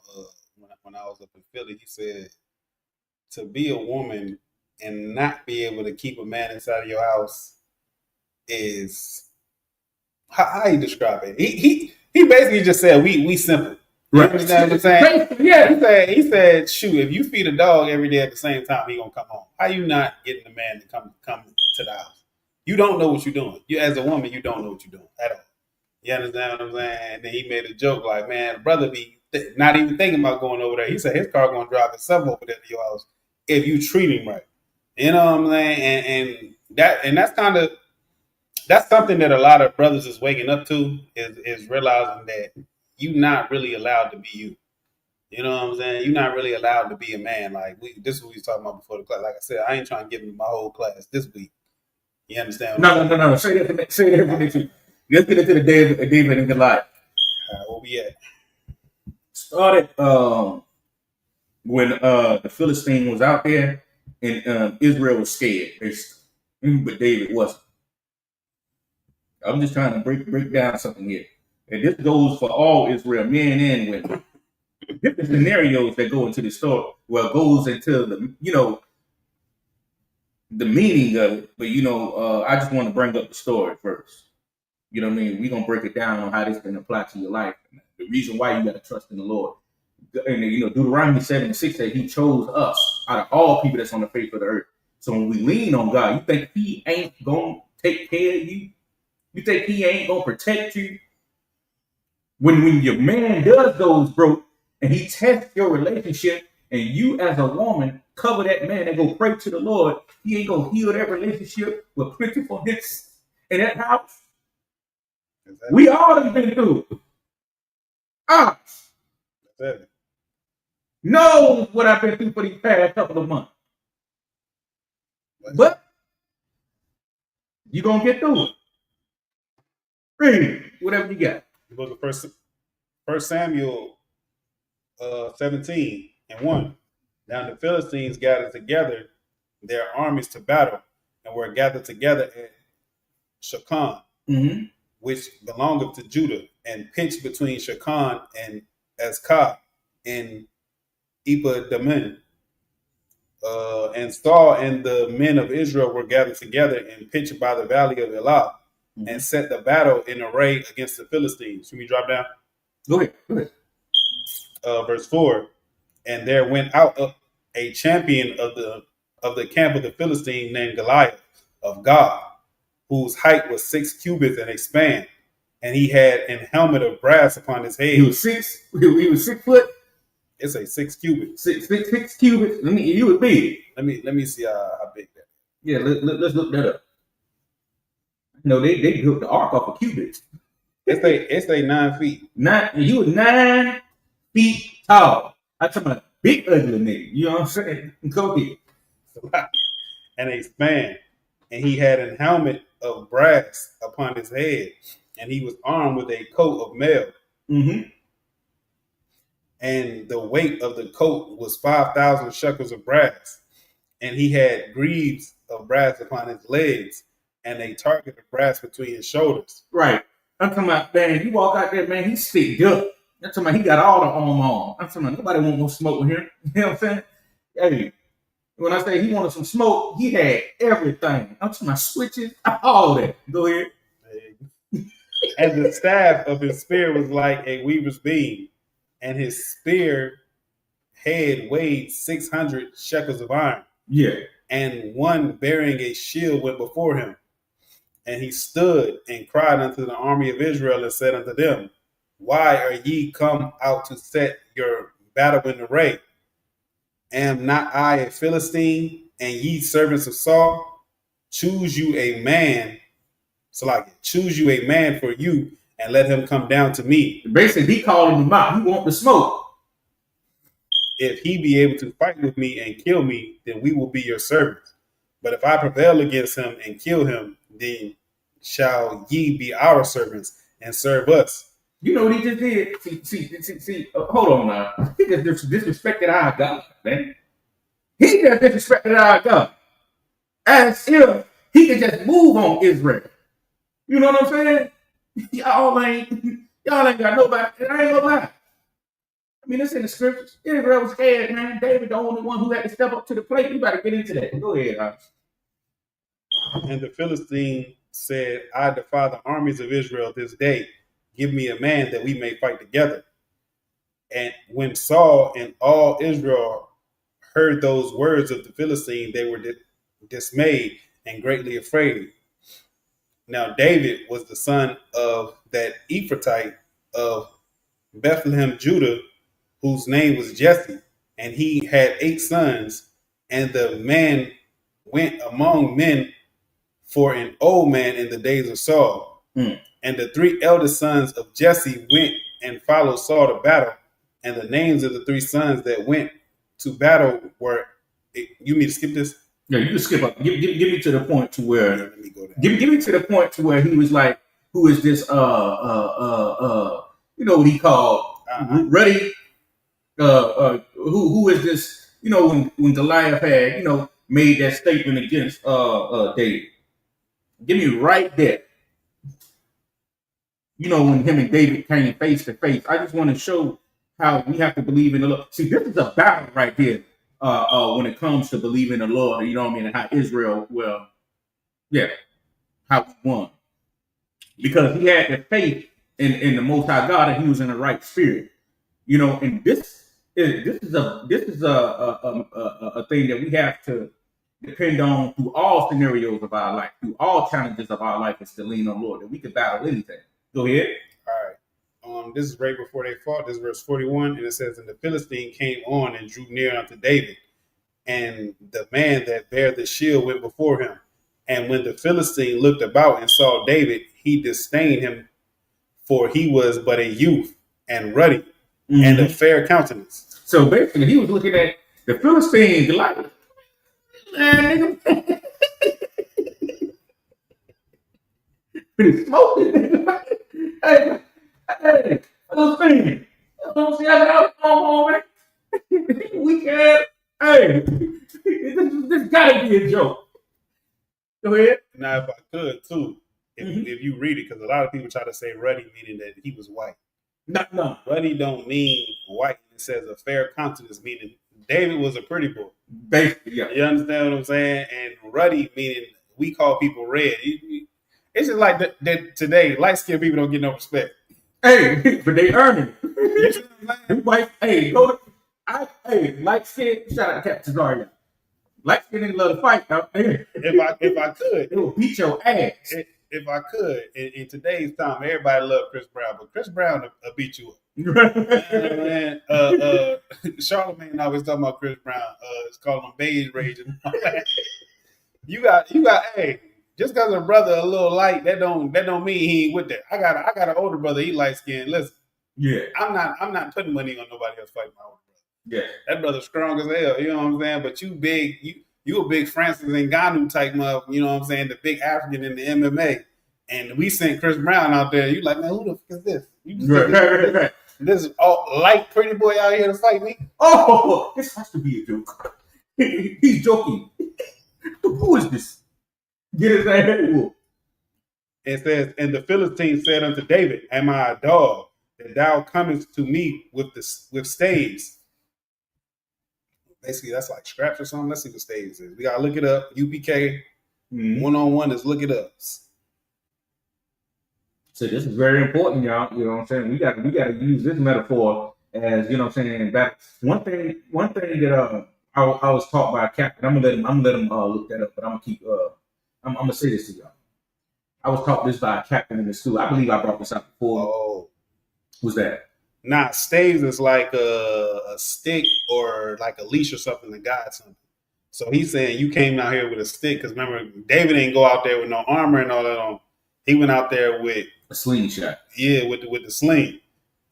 when I was up in Philly. He said to be a woman and not be able to keep a man inside of your house is how he described it. He basically just said we simple. You understand what I'm saying? Yeah. He said, shoot, if you feed a dog every day at the same time, he gonna come home. How you not getting the man to come to the house? You don't know what you're doing. You as a woman, you don't know what you're doing at all. You understand what I'm saying? And then he made a joke like, man, brother be not even thinking about going over there. He said his car gonna drive itself over there to your house if you treat him right. You know what I'm saying? And that's something that a lot of brothers is waking up to is realizing that you're not really allowed to be you. You know what I'm saying? You're not really allowed to be a man. Like this is what we was talking about before the class. Like I said, I ain't trying to give him my whole class this week. You understand? No. Say that for next week. Let's get into the David and Goliath. Where we at? Started when the Philistine was out there and Israel was scared, but David wasn't. I'm just trying to break down something here, and this goes for all Israel, men and women. Different scenarios that go into the story. Well, it goes into the meaning of it, but I just want to bring up the story first. You know what I mean? We're gonna break it down on how this can apply to your life. The reason why you gotta trust in the Lord. And Deuteronomy 7:6 said he chose us out of all people that's on the face of the earth. So when we lean on God, you think he ain't gonna take care of you? You think he ain't gonna protect you? When your man does goes broke and he tests your relationship, and you as a woman cover that man and go pray to the Lord, he ain't gonna heal that relationship with plentifulness in that house. We all have been through it. Know what I've been through for these past couple of months. But you're gonna get through it. Read whatever you got. The book of First Samuel 17:1. Now the Philistines gathered together their armies to battle, and were gathered together at Shechem, Mm-hmm. which belongeth to Judah, and pitched between Shechem and Azkah in Epadamin. And Saul and the men of Israel were gathered together and pitched by the valley of Elah, and set the battle in array against the Philistines. Can we drop down? Go ahead. Verse 4. And there went out a champion of the camp of the Philistine named Goliath of God, whose height was 6 cubits and a span, and he had an helmet of brass upon his head. He was 6. He was 6 foot. It's a 6 cubits. 6 cubits. You was big. Let me see how big that. Yeah, let's look that up. No, they built the ark off of cubits. It's a 9 feet. You was 9 feet tall. I'm talking about big ugly nigga. You know what I'm saying? Go ahead. And a span, and he had an helmet of brass upon his head, and he was armed with a coat of mail. Mm-hmm. And the weight of the coat was 5,000 shekels of brass, and he had greaves of brass upon his legs, and a target of brass between his shoulders. Right. I'm talking about, man, he walk out there, man, he's sticked up. I'm talking about he got all the arm on. I'm talking about nobody want no smoke with him. You know what I'm saying? Hey, when I say he wanted some smoke, he had everything. I'm talking about switches, all that. Go ahead. And the staff of his spear was like a weaver's beam, and his spear head weighed 600 shekels of iron. Yeah. And one bearing a shield went before him. And he stood and cried unto the army of Israel and said unto them, Why are ye come out to set your battle in array? Am not I a Philistine, and ye servants of Saul? Choose you a man, choose you a man for you, and let him come down to me. Basically, he calling him out. He want the smoke. If he be able to fight with me and kill me, then we will be your servants. But if I prevail against him and kill him, then shall ye be our servants and serve us. You know what he just did? See, hold on now. He just disrespected our God, man. He just disrespected our God. As if he could just move on Israel. You know what I'm saying? Y'all ain't got nobody. I ain't gonna lie. I mean, it's in the scriptures. Israel was scared, man. David, the only one who had to step up to the plate. You better get into that. Go ahead, Hans. And the Philistine said, I defy the armies of Israel this day. Give me a man that we may fight together. And when Saul and all Israel heard those words of the Philistine, they were dismayed and greatly afraid. Now David was the son of that Ephrathite of Bethlehem, Judah, whose name was Jesse, and he had 8 sons, and the man went among men for an old man in the days of Saul. And the 3 eldest sons of Jesse went and followed Saul to battle, and the names of the 3 sons that went to battle were, you mean to skip this? Yeah, you can skip up. Give me to the point to where, let me go down. Give me to the point to where he was like, who is this, you know what he called, ready, who is this, you know, when Goliath had, you know, made that statement against David. Give me right there. You know, when him and David came face to face. I just want to show how we have to believe in the Lord. See, this is a battle right here when it comes to believing in the Lord, you know what I mean, and how Israel, how he won. Because he had the faith in the Most High God and he was in the right spirit. You know, and this is a thing that we have to depend on through all scenarios of our life, through all challenges of our life, is to lean on the Lord, that we can battle anything. Go ahead. All right. This is right before they fought. This is verse 41, and it says, And the Philistine came on and drew near unto David, and the man that bare the shield went before him. And when the Philistine looked about and saw David, he disdained him, for he was but a youth and ruddy and of fair countenance. So basically, he was looking at the Philistines like, man, nigga. Been smoking. Hey, Hey, little thing. You know what I'm saying? Come on, man. We can. Hey, this gotta be a joke. Go ahead. Now, if I could too, if you read it, because a lot of people try to say ruddy, meaning that he was white. No. Ruddy don't mean white. It says a fair countenance, meaning David was a pretty boy. Basically, yeah. You understand what I'm saying? And ruddy meaning we call people red. It's just like that today, light skinned people don't get no respect. Hey, but they earn You know what I'm saying? Hey, go. Hey, light skin. Shout out to Captain Zarya. Light skin didn't love to fight. If I could, it will beat your ass. If I could, in today's time, everybody love Chris Brown, but Chris Brown will beat you up. Man, Charlamagne always talking about Chris Brown. It's called him beige rage and all that. You got. Hey, just because a brother a little light, that don't mean he ain't with that. I got an older brother. He light skinned. Listen, yeah, I'm not putting money on nobody else fighting my older brother. Yeah, that brother's strong as hell. You know what I'm saying? But you big, you a big Francis Ngannou type mother. You know what I'm saying? The big African in the MMA. And we sent Chris Brown out there. You like, man, who the fuck is this? Right. This is all light, pretty boy out here to fight me. Oh, this has to be a joke. He's joking. Who is this? Get his ass. It says, and the Philistine said unto David, am I a dog that thou comest to me with staves? Basically, that's like scraps or something. Let's see what staves is. We gotta look it up. UPK 1-on-1 is look it up. So this is very important, y'all. You know what I'm saying? We got to use this metaphor as, you know what I'm saying. That one thing that I was taught by a captain. I'm gonna let him look that up, but I'm gonna keep I'm gonna say this to y'all. I was taught this by a captain in the school. I believe I brought this up before. Oh, what's that? Nah, staves is like a stick or like a leash or something to guide something. So he's saying you came out here with a stick because remember David didn't go out there with no armor and all that on. He went out there with a slingshot. Yeah, with the sling.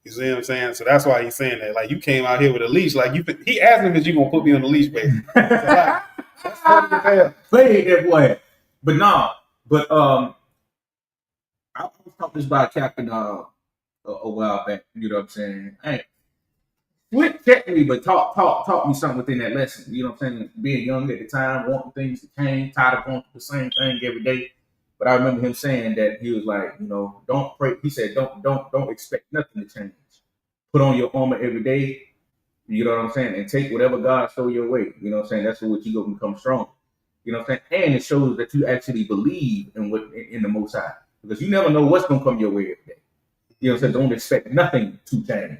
You see what I'm saying? So that's why he's saying that. Like you came out here with a leash. Like he asked him, "Is you gonna put me on the leash, baby?" So like, that's funny as hell. Play that way, but nah. But I was taught this by a captain a while back. You know what I'm saying? Hey, Flint checked me, but taught me something within that lesson. You know what I'm saying? Being young at the time, wanting things to change, tired of going through the same thing every day. But I remember him saying that he was like, you know, don't pray. He said, don't expect nothing to change. Put on your armor every day. You know what I'm saying? And take whatever God throw your way. You know what I'm saying? That's what you go become strong. You know what I'm saying? And it shows that you actually believe in the Most High. Because you never know what's gonna come your way every day. You know what I'm saying? Don't expect nothing to change.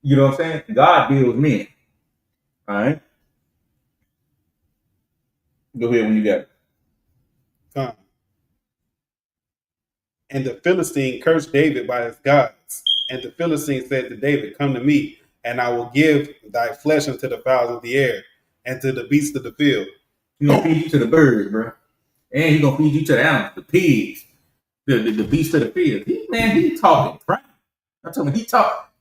You know what I'm saying? God builds men. All right. Go ahead when you got it. Come. And the Philistine cursed David by his gods. And the Philistine said to David, come to me, and I will give thy flesh unto the fowls of the air, and to the beasts of the field. He's going to feed you to the birds, bro. And he's going to feed you to the animals, the pigs, the beasts of the field. He talking, right? I'm telling you, he talk.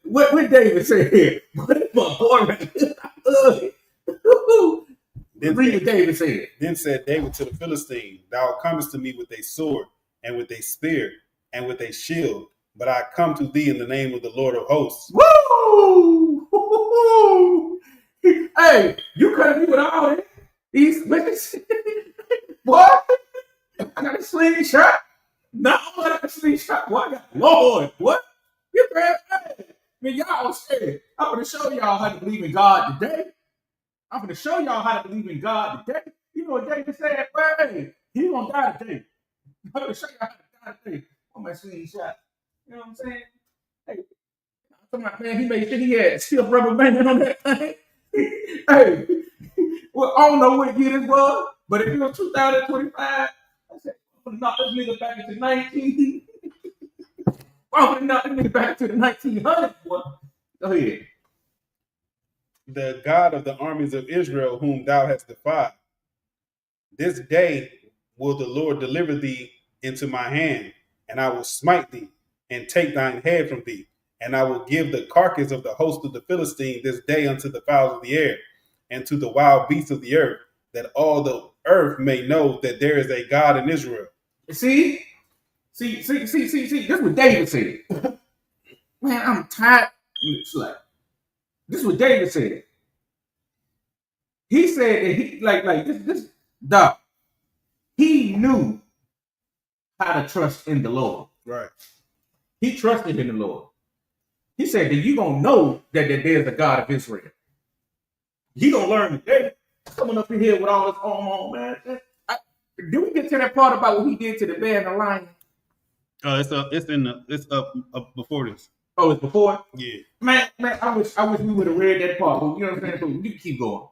What David said here? What my boy right here? Read what David said. Then said David to the Philistine, thou comest to me with a sword, and with a spear, and with a shield, but I come to thee in the name of the Lord of hosts. Woo! Hey, you couldn't do it all. These witches. What? I got a slingshot. No, I got a slingshot. Boy, I got Lord. What? You grab hey. Man, y'all was scared. I'm going to show y'all how to believe in God today. I'm going to show y'all how to believe in God today. You know what David said? Hey, he going to die today. I'm going to show you how to die today. On my slingshot. You know what I'm saying? Hey, I'm talking about, man, he made sure he had steel rubber band on that thing. Hey, well, I don't know what year this was, but if it was 2025, I said, I'm going to knock this nigga back into 19. I'm going to knock this nigga back to the 1900s, boy. Go ahead. The God of the armies of Israel, whom thou hast defied. This day will the Lord deliver thee into my hand, and I will smite thee, and take thine head from thee. And I will give the carcass of the host of the Philistine this day unto the fowls of the air, and to the wild beasts of the earth, that all the earth may know that there is a God in Israel. See? This is what David said. man, I'm tired. It's like, this is what David said. He said that he like this doc. He knew how to trust in the Lord. Right. He trusted in the Lord. He said that you gonna know that there's a God of Israel. You gonna learn today. Coming up in here with all this arm on, man. Did we get to that part about what he did to the bear and the lion? It's up before this. Oh, it's before? Yeah. Man, I wish we would have read that part, but you know what I'm saying? So you keep going.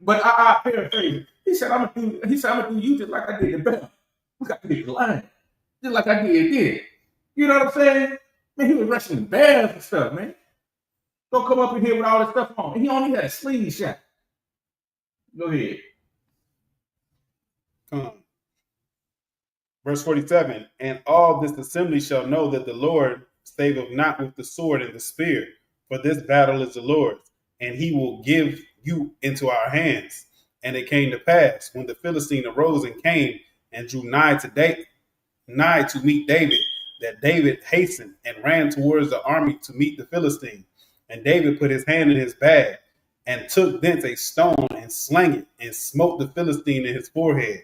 But I paraphrase it. He said, I'm gonna do you just like I did the bear. We got to do the lion. Just like I did. You know what I'm saying? Man, he was rushing the bears and stuff, man. Don't come up in here with all this stuff on. And he only had a slingshot. Go ahead. Come on. Verse 47, and all this assembly shall know that the Lord saveth not with the sword and the spear, for this battle is the Lord's, and he will give you into our hands. And it came to pass, when the Philistine arose and came and drew nigh to meet David, that David hastened and ran towards the army to meet the Philistine. And David put his hand in his bag, and took thence a stone, and slang it, and smote the Philistine in his forehead,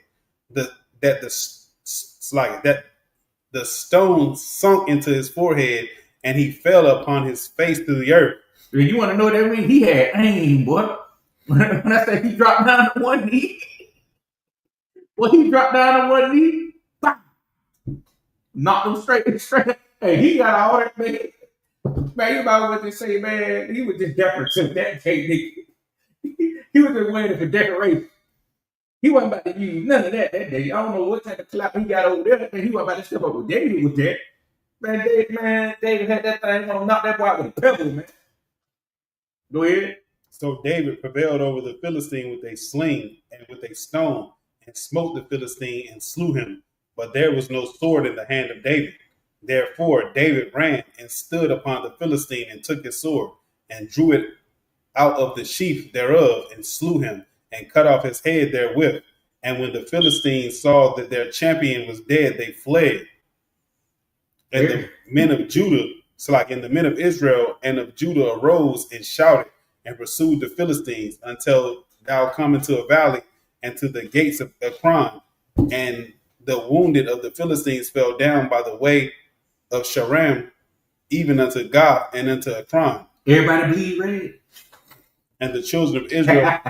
that the stone sunk into his forehead, and he fell upon his face to the earth. You want to know what that means? He had aim, boy. When I say he dropped down on one knee, he dropped down on one knee, bah, knocked him straight. Hey, he got all that, man. Man, you about what they say, man. He was just decorative. That technique. He was just wearing it for decoration. He wasn't about to use none of that day. I don't know what type of clap he got over there. Man, he wasn't about to step up with David with that. David had that thing on, knock that boy out with a pebble, man. Go ahead. So David prevailed over the Philistine with a sling and with a stone, and smote the Philistine and slew him. But there was no sword in the hand of David. Therefore David ran and stood upon the Philistine, and took his sword, and drew it out of the sheath thereof, and slew him, and cut off his head therewith. And when the Philistines saw that their champion was dead, they fled. And the men of Judah, and the men of Israel and of Judah arose and shouted, and pursued the Philistines until thou come into a valley, and to the gates of Ekron. And the wounded of the Philistines fell down by the way of Sharam, even unto Gath and unto Ekron. Everybody bleed red. And the children of Israel.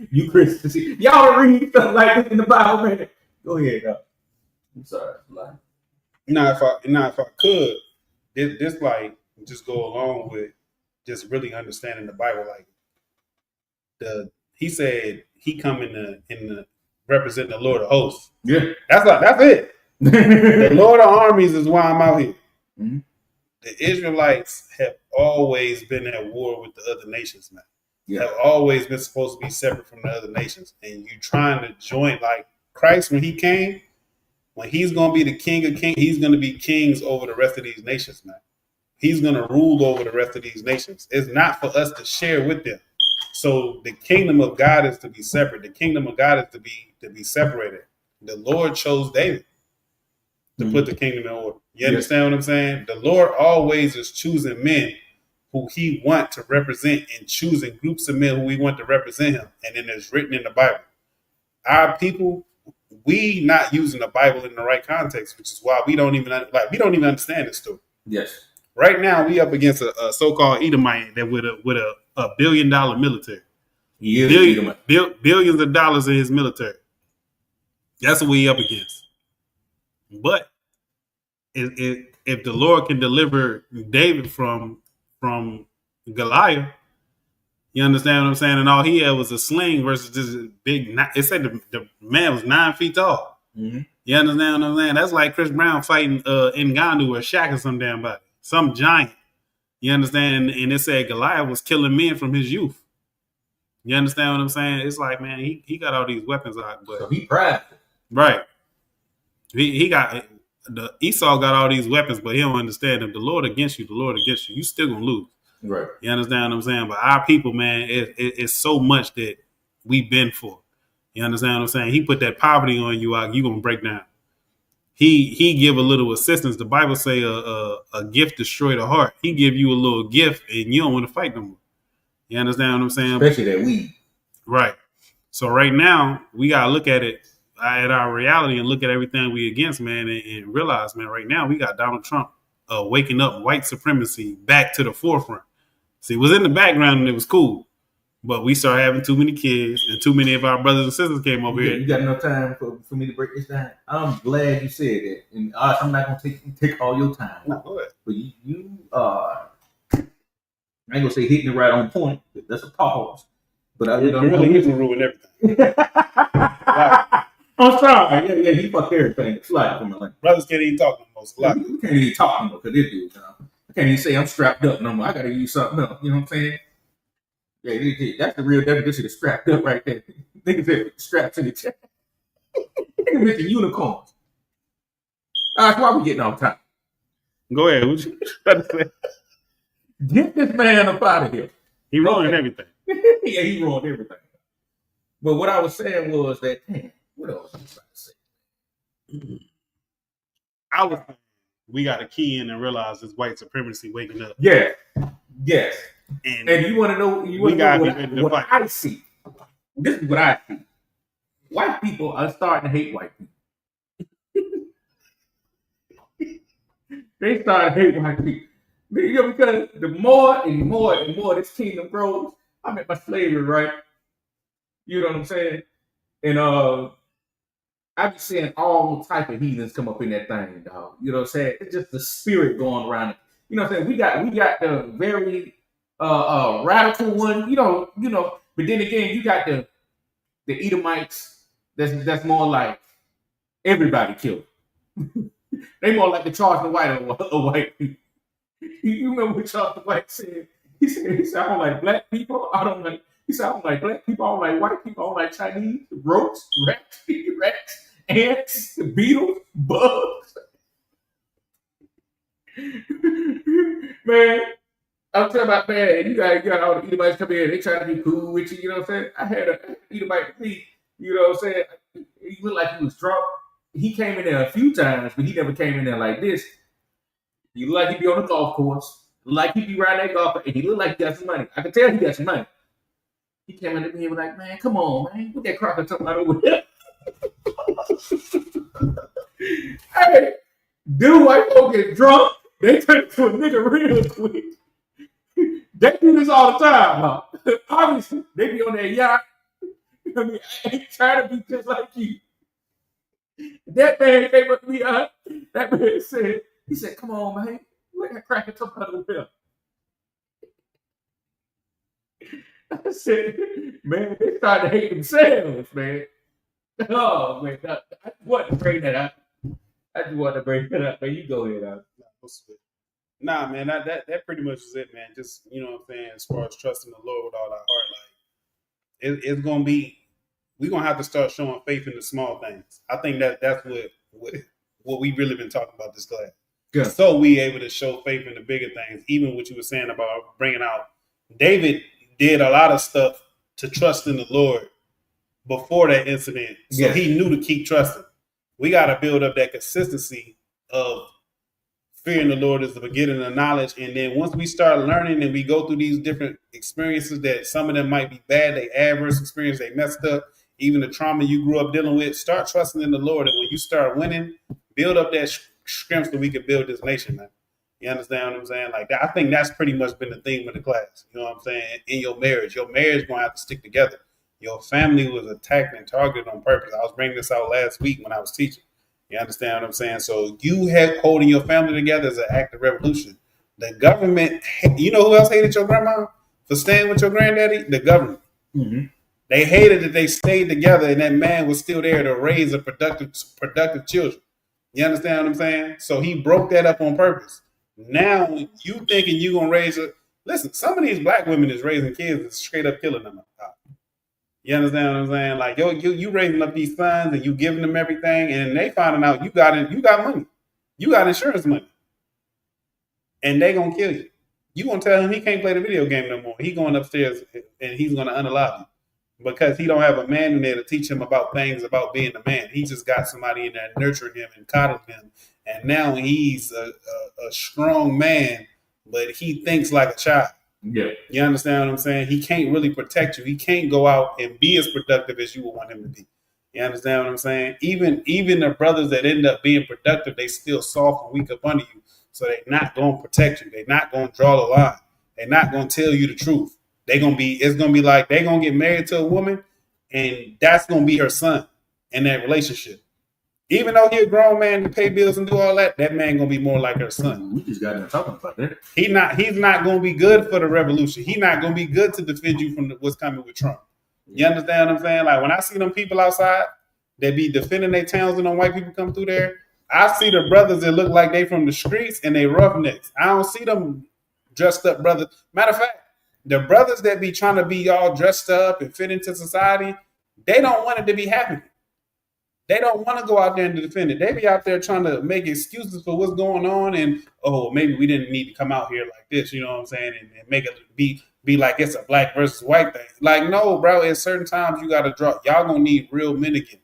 You Christians, y'all read stuff like this in the Bible, man. Go ahead, dog. I'm sorry. Now, if I could, this like just go along with just really understanding the Bible. Like he said he come in the representing the Lord of hosts. Yeah, that's it. The Lord of armies is why I'm out here. Mm-hmm. The Israelites have always been at war with the other nations, man. Yeah. Have always been supposed to be separate from the other nations. And you trying to join, like Christ when he came, when he's going to be the King of kings, he's going to be kings over the rest of these nations, man. He's going to rule over the rest of these nations. It's not for us to share with them. So the kingdom of God is to be separate. The kingdom of God is to be separated. The Lord chose David to put the kingdom in order. You understand what I'm saying? The Lord always is choosing men who he want to represent, and choosing groups of men who we want to represent him. And then it's written in the Bible. Our people, we not using the Bible in the right context, which is why we don't even understand this story. Yes. Right now, we up against a so-called Edomite that with a $1 billion military. Billions of dollars in his military. That's what we up against. But if the Lord can deliver David from Goliath, you understand what I'm saying? And all he had was a sling versus this big. It said the man was 9 feet tall. Mm-hmm. You understand what I'm saying? That's like Chris Brown fighting Ngannou or Shaq or some damn body, some giant. You understand? And it said Goliath was killing men from his youth. You understand what I'm saying? It's like, man, he got all these weapons out, but so he prideful, right? He got Esau got all these weapons, but he don't understand if the Lord against you, you still gonna lose. Right. You understand what I'm saying? But our people, man, it's so much that we've been for. You understand what I'm saying? He put that poverty on you, you're gonna break down. he give a little assistance. The Bible say a gift destroy the heart. He give you a little gift and you don't want to fight no more. You understand what I'm saying? Especially that weed. Right. So right now we gotta look at it at our reality and look at everything we against, man, and realize, man, right now we got Donald Trump waking up white supremacy back to the forefront. See, it was in the background and it was cool. But we started having too many kids, and too many of our brothers and sisters came over here. You got enough time for me to break this down? I'm glad you said that. And I'm not going to take all your time. No, go ahead. But you I ain't going to say hitting it right on point. That's a pause. But I really is ruin everything. I'm sorry. Yeah, he fucked everything. It's like, come on. Brothers can't even talk no more. You can't even talk no more because this dude, I can't even say I'm strapped up no more. I got to use something else. You know what I'm saying? Yeah, that's the real definition of strapped up right there. Niggas said strapped to the chest. Niggas mention unicorns. All right, why we getting off time? Go ahead. What you trying to say? Get this man up out of here. He ruined everything. Yeah, he ruined everything. But what I was saying was that, damn, what else was I trying to say? I was saying we got to key in and realize this white supremacy waking up. Yeah. Yes. And you want to know, what I see. This is what I see. White people are starting to hate white people. They start to hate white people. You know, because the more and more and more this kingdom grows, I'm at my slavery, right? You know what I'm saying? And I be seeing all type of heathens come up in that thing, dog. You know what I'm saying? It's just the spirit going around it. You know what I'm saying? We got the very radical one, you know, but then again, you got the Edomites that's more like everybody killed. They more like the Charles the White of white people. You remember what Charles the White said? He said, I don't like black people. I don't like black people. I don't like white people. I don't like Chinese, roaches, rats, ants, beetles, bugs. Man, I'm talking about, man, you got all the Edomites come in. They try to be cool with you. You know what I'm saying? I had an Edomite with me. You know what I'm saying? He looked like he was drunk. He came in there a few times, but he never came in there like this. He looked like he'd be on the golf course. Like he'd be riding that golf, and he looked like he got some money. I could tell he got some money. He came in to me and was like, man, come on, man. Put that crocker talking about over there. Hey, dude, white folk get drunk. They turn to a nigga real quick. They do this all the time, huh? Obviously, they be on their yacht. You know what I mean? I ain't trying to be just like you. That man came up to me. That man said, he said, come on, man. Let that cracker come out of the I said, man, they started to hate themselves, man. Oh, man. I just wanted to bring that up. Man, you go ahead, Nah, man, that pretty much is it, man. Just, you know what I'm saying, as far as trusting the Lord with all our heart, like it's gonna be, we're gonna have to start showing faith in the small things. I think that's what we really been talking about this class. Good. So we able to show faith in the bigger things, even what you were saying about bringing out. David did a lot of stuff to trust in the Lord before that incident, so he knew to keep trusting. We got to build up that consistency of fearing the Lord is the beginning of knowledge. And then once we start learning and we go through these different experiences that some of them might be bad, they adverse experience, they messed up, even the trauma you grew up dealing with, start trusting in the Lord. And when you start winning, build up that strength so we can build this nation, man. You understand what I'm saying? Like that, I think that's pretty much been the theme of the class. You know what I'm saying? In your marriage going to have to stick together. Your family was attacked and targeted on purpose. I was bringing this out last week when I was teaching. You understand what I'm saying? So you holding your family together is an act of revolution. The government, you know who else hated your grandma for staying with your granddaddy? The government. Mm-hmm. They hated that they stayed together and that man was still there to raise a productive children. You understand what I'm saying? So he broke that up on purpose. Now you thinking you gonna raise a listen? Some of these black women is raising kids and straight up killing them. You understand what I'm saying? Like you raising up these sons and you giving them everything, and they finding out you got money, you got insurance money, and they gonna kill you. You gonna tell him he can't play the video game no more? He going upstairs and he's gonna unalive you because he don't have a man in there to teach him about things about being a man. He just got somebody in there nurturing him and coddling him, and now he's a strong man, but he thinks like a child. Yeah. You understand what I'm saying? He can't really protect you. He can't go out and be as productive as you would want him to be. You understand what I'm saying? Even the brothers that end up being productive, they still soft and weak up under you. So they're not going to protect you. They're not going to draw the line. They're not going to tell you the truth. It's going to be like they're going to get married to a woman, and that's going to be her son in that relationship. Even though he's a grown man to pay bills and do all that, that man gonna be more like her son. We just got done talking about that. He's not gonna be good for the revolution. He's not gonna be good to defend you from what's coming with Trump. You understand what I'm saying? Like when I see them people outside that be defending their towns and them white people come through there, I see the brothers that look like they from the streets and they roughnecks. I don't see them dressed up brothers. Matter of fact, the brothers that be trying to be all dressed up and fit into society, they don't want it to be happening. They don't want to go out there and defend it. They be out there trying to make excuses for what's going on, and maybe we didn't need to come out here like this, you know what I'm saying, and make it be like it's a black versus white thing. Like, no, bro, at certain times you gotta draw. Y'all gonna need real men again.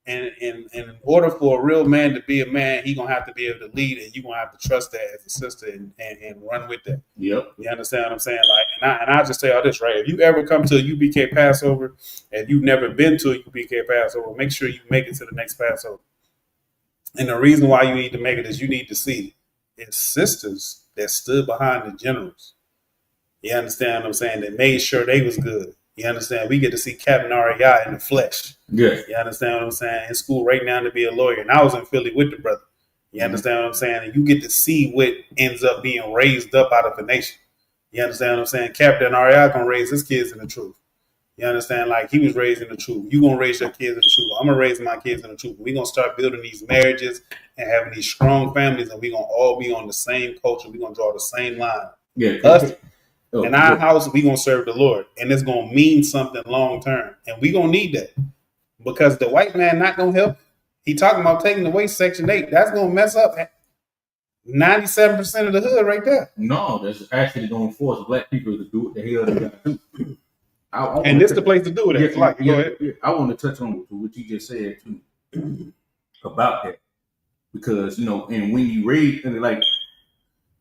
And in order for a real man to be a man, he gonna have to be able to lead, and you gonna have to trust that as a sister and run with that. Yep. You understand what I'm saying? Like, and I just say all this, right? If you ever come to a UBK Passover and you've never been to a UBK Passover, make sure you make it to the next Passover. And the reason why you need to make it is you need to see it's sisters that stood behind the generals. You understand what I'm saying? That made sure they was good. You understand? We get to see Captain R.A.I. in the flesh. Yeah. You understand what I'm saying? In school right now to be a lawyer. And I was in Philly with the brother. You understand what I'm saying? And you get to see what ends up being raised up out of a nation. You understand what I'm saying? Captain R.A.I. gonna raise his kids in the truth. You understand? Like he was raised in the truth. You gonna raise your kids in the truth. I'm gonna raise my kids in the truth. We gonna start building these marriages and having these strong families, and we gonna all be on the same culture. We gonna draw the same line. Yeah. Us in our house, we gonna serve the Lord, and it's gonna mean something long term, and we gonna need that because the white man not gonna help. He talking about taking away Section 8. That's gonna mess up 97% of the hood right there. No, that's actually going to force black people to do what the hell they got to do. And this is the place to do it. Go ahead. I want to touch on what you just said too about that, because and when you read and like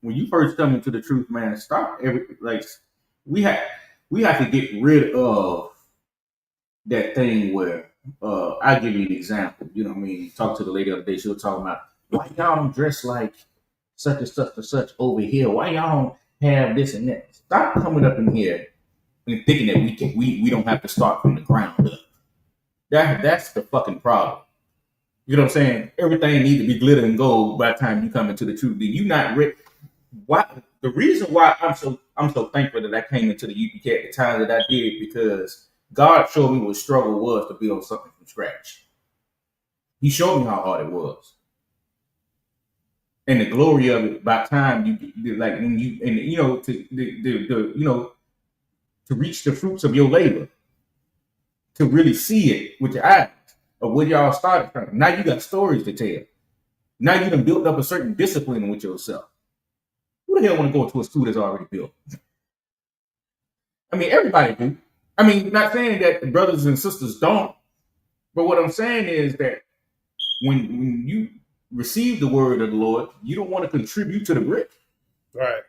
when you first come into the truth, man, we have to get rid of that thing where I give you an example. You know what I mean? Talk to the lady the other day. She was talking about why y'all don't dress like such and such and such over here. Why y'all don't have this and that? Stop coming up in here and thinking that we don't have to start from the ground up. That's the fucking problem. You know what I'm saying? Everything needs to be glitter and gold by the time you come into the truth. You not ready. Why? The reason why I'm so thankful that I came into the UPK at the time that I did, because God showed me what struggle was to build something from scratch. He showed me how hard it was. And the glory of it by the time you like when you and to reach the fruits of your labor, to really see it with your eyes of where y'all started from. Now you got stories to tell. Now you done built up a certain discipline with yourself. Who the hell want to go to a school that's already built? I mean, everybody do. I mean, not saying that the brothers and sisters don't, but what I'm saying is that when you receive the word of the Lord, you don't want to contribute to the brick. Right.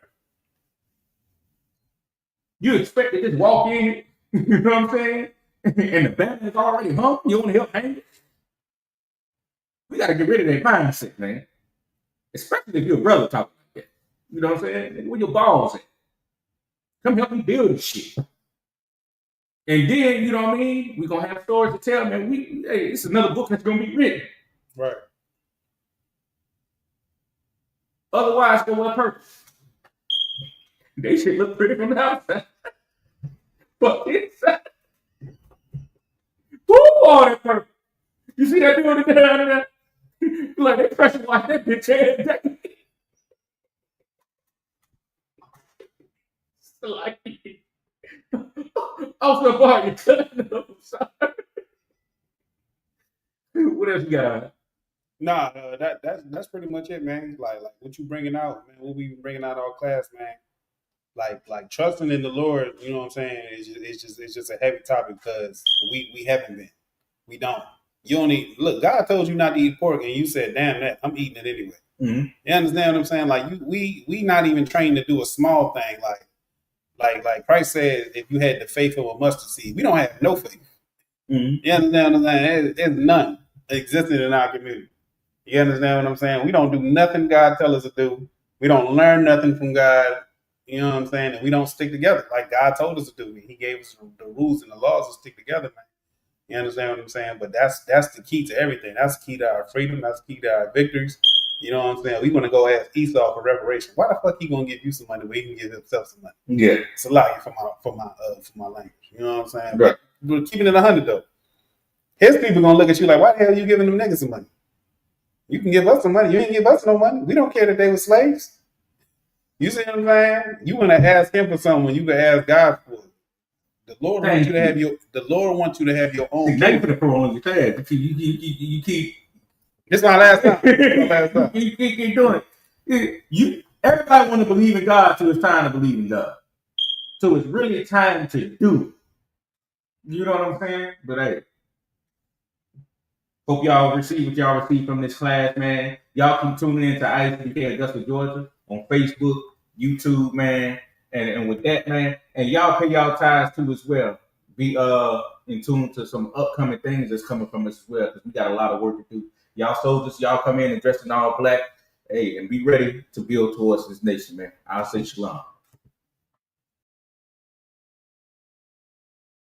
You expect to just walk in, you know what I'm saying? And the banner is already hung. You want to help hang it? We got to get rid of that mindset, man. Especially if you're a brother talking like that. You know what I'm saying? Where your balls at? Come help me build this shit. And then, you know what I mean? We're going to have stories to tell, man. Hey, it's another book that's going to be written. Right. Otherwise, for what purpose? They should look pretty from the outside. But inside. Who all that purpose? You see that building down there? Like they pressure wash that bitch head down. Like, I was gonna buy you cutting up. What else you got? Nah, that's pretty much it, man. Like what you bringing out, man. What we bringing out all class, man. like trusting in the Lord, you know what I'm saying? It's just a heavy topic because we haven't been. We don't. You don't eat. Look, God told you not to eat pork, and you said, "Damn that, I'm eating it anyway." Mm-hmm. You understand what I'm saying? Like we not even trained to do a small thing. Like Christ said, if you had the faith of a mustard seed, we don't have no faith. Mm-hmm. You understand what I'm saying? There's none existing in our community. You understand what I'm saying? We don't do nothing God tell us to do. We don't learn nothing from God. You know what I'm saying? And we don't stick together like God told us to do. He gave us the rules and the laws to stick together, man. You understand what I'm saying? But that's the key to everything. That's the key to our freedom. That's the key to our victories. You know what I'm saying? We want to go ask Esau for reparation. Why the fuck he gonna give you some money when he can give himself some money? Yeah, it's a lie for my language. You know what I'm saying? right. But we're keeping it 100 though. His people gonna look at you like, why the hell are you giving them niggas some money? You can give us some money. You ain't give us no money. We don't care that they were slaves. You see what I'm saying? You want to ask him for something when you can ask God for it. The Lord wants you to have your own. Thank you for the prolonged tag. You keep. This is my last time. You keep doing it. Everybody want to believe in God till it's time to believe in God. So it's really time to do it. You know what I'm saying? But hey, hope y'all receive what y'all receive from this class, man. Y'all keep tuning in to ISBK Augusta, Georgia on Facebook, YouTube, man. And with that, man, and y'all pay y'all tithes too as well. Be in tune to some upcoming things that's coming from us as well, because we got a lot of work to do. Y'all soldiers, y'all come in and dressed in all black, hey, and be ready to build towards this nation, man. I'll say shalom.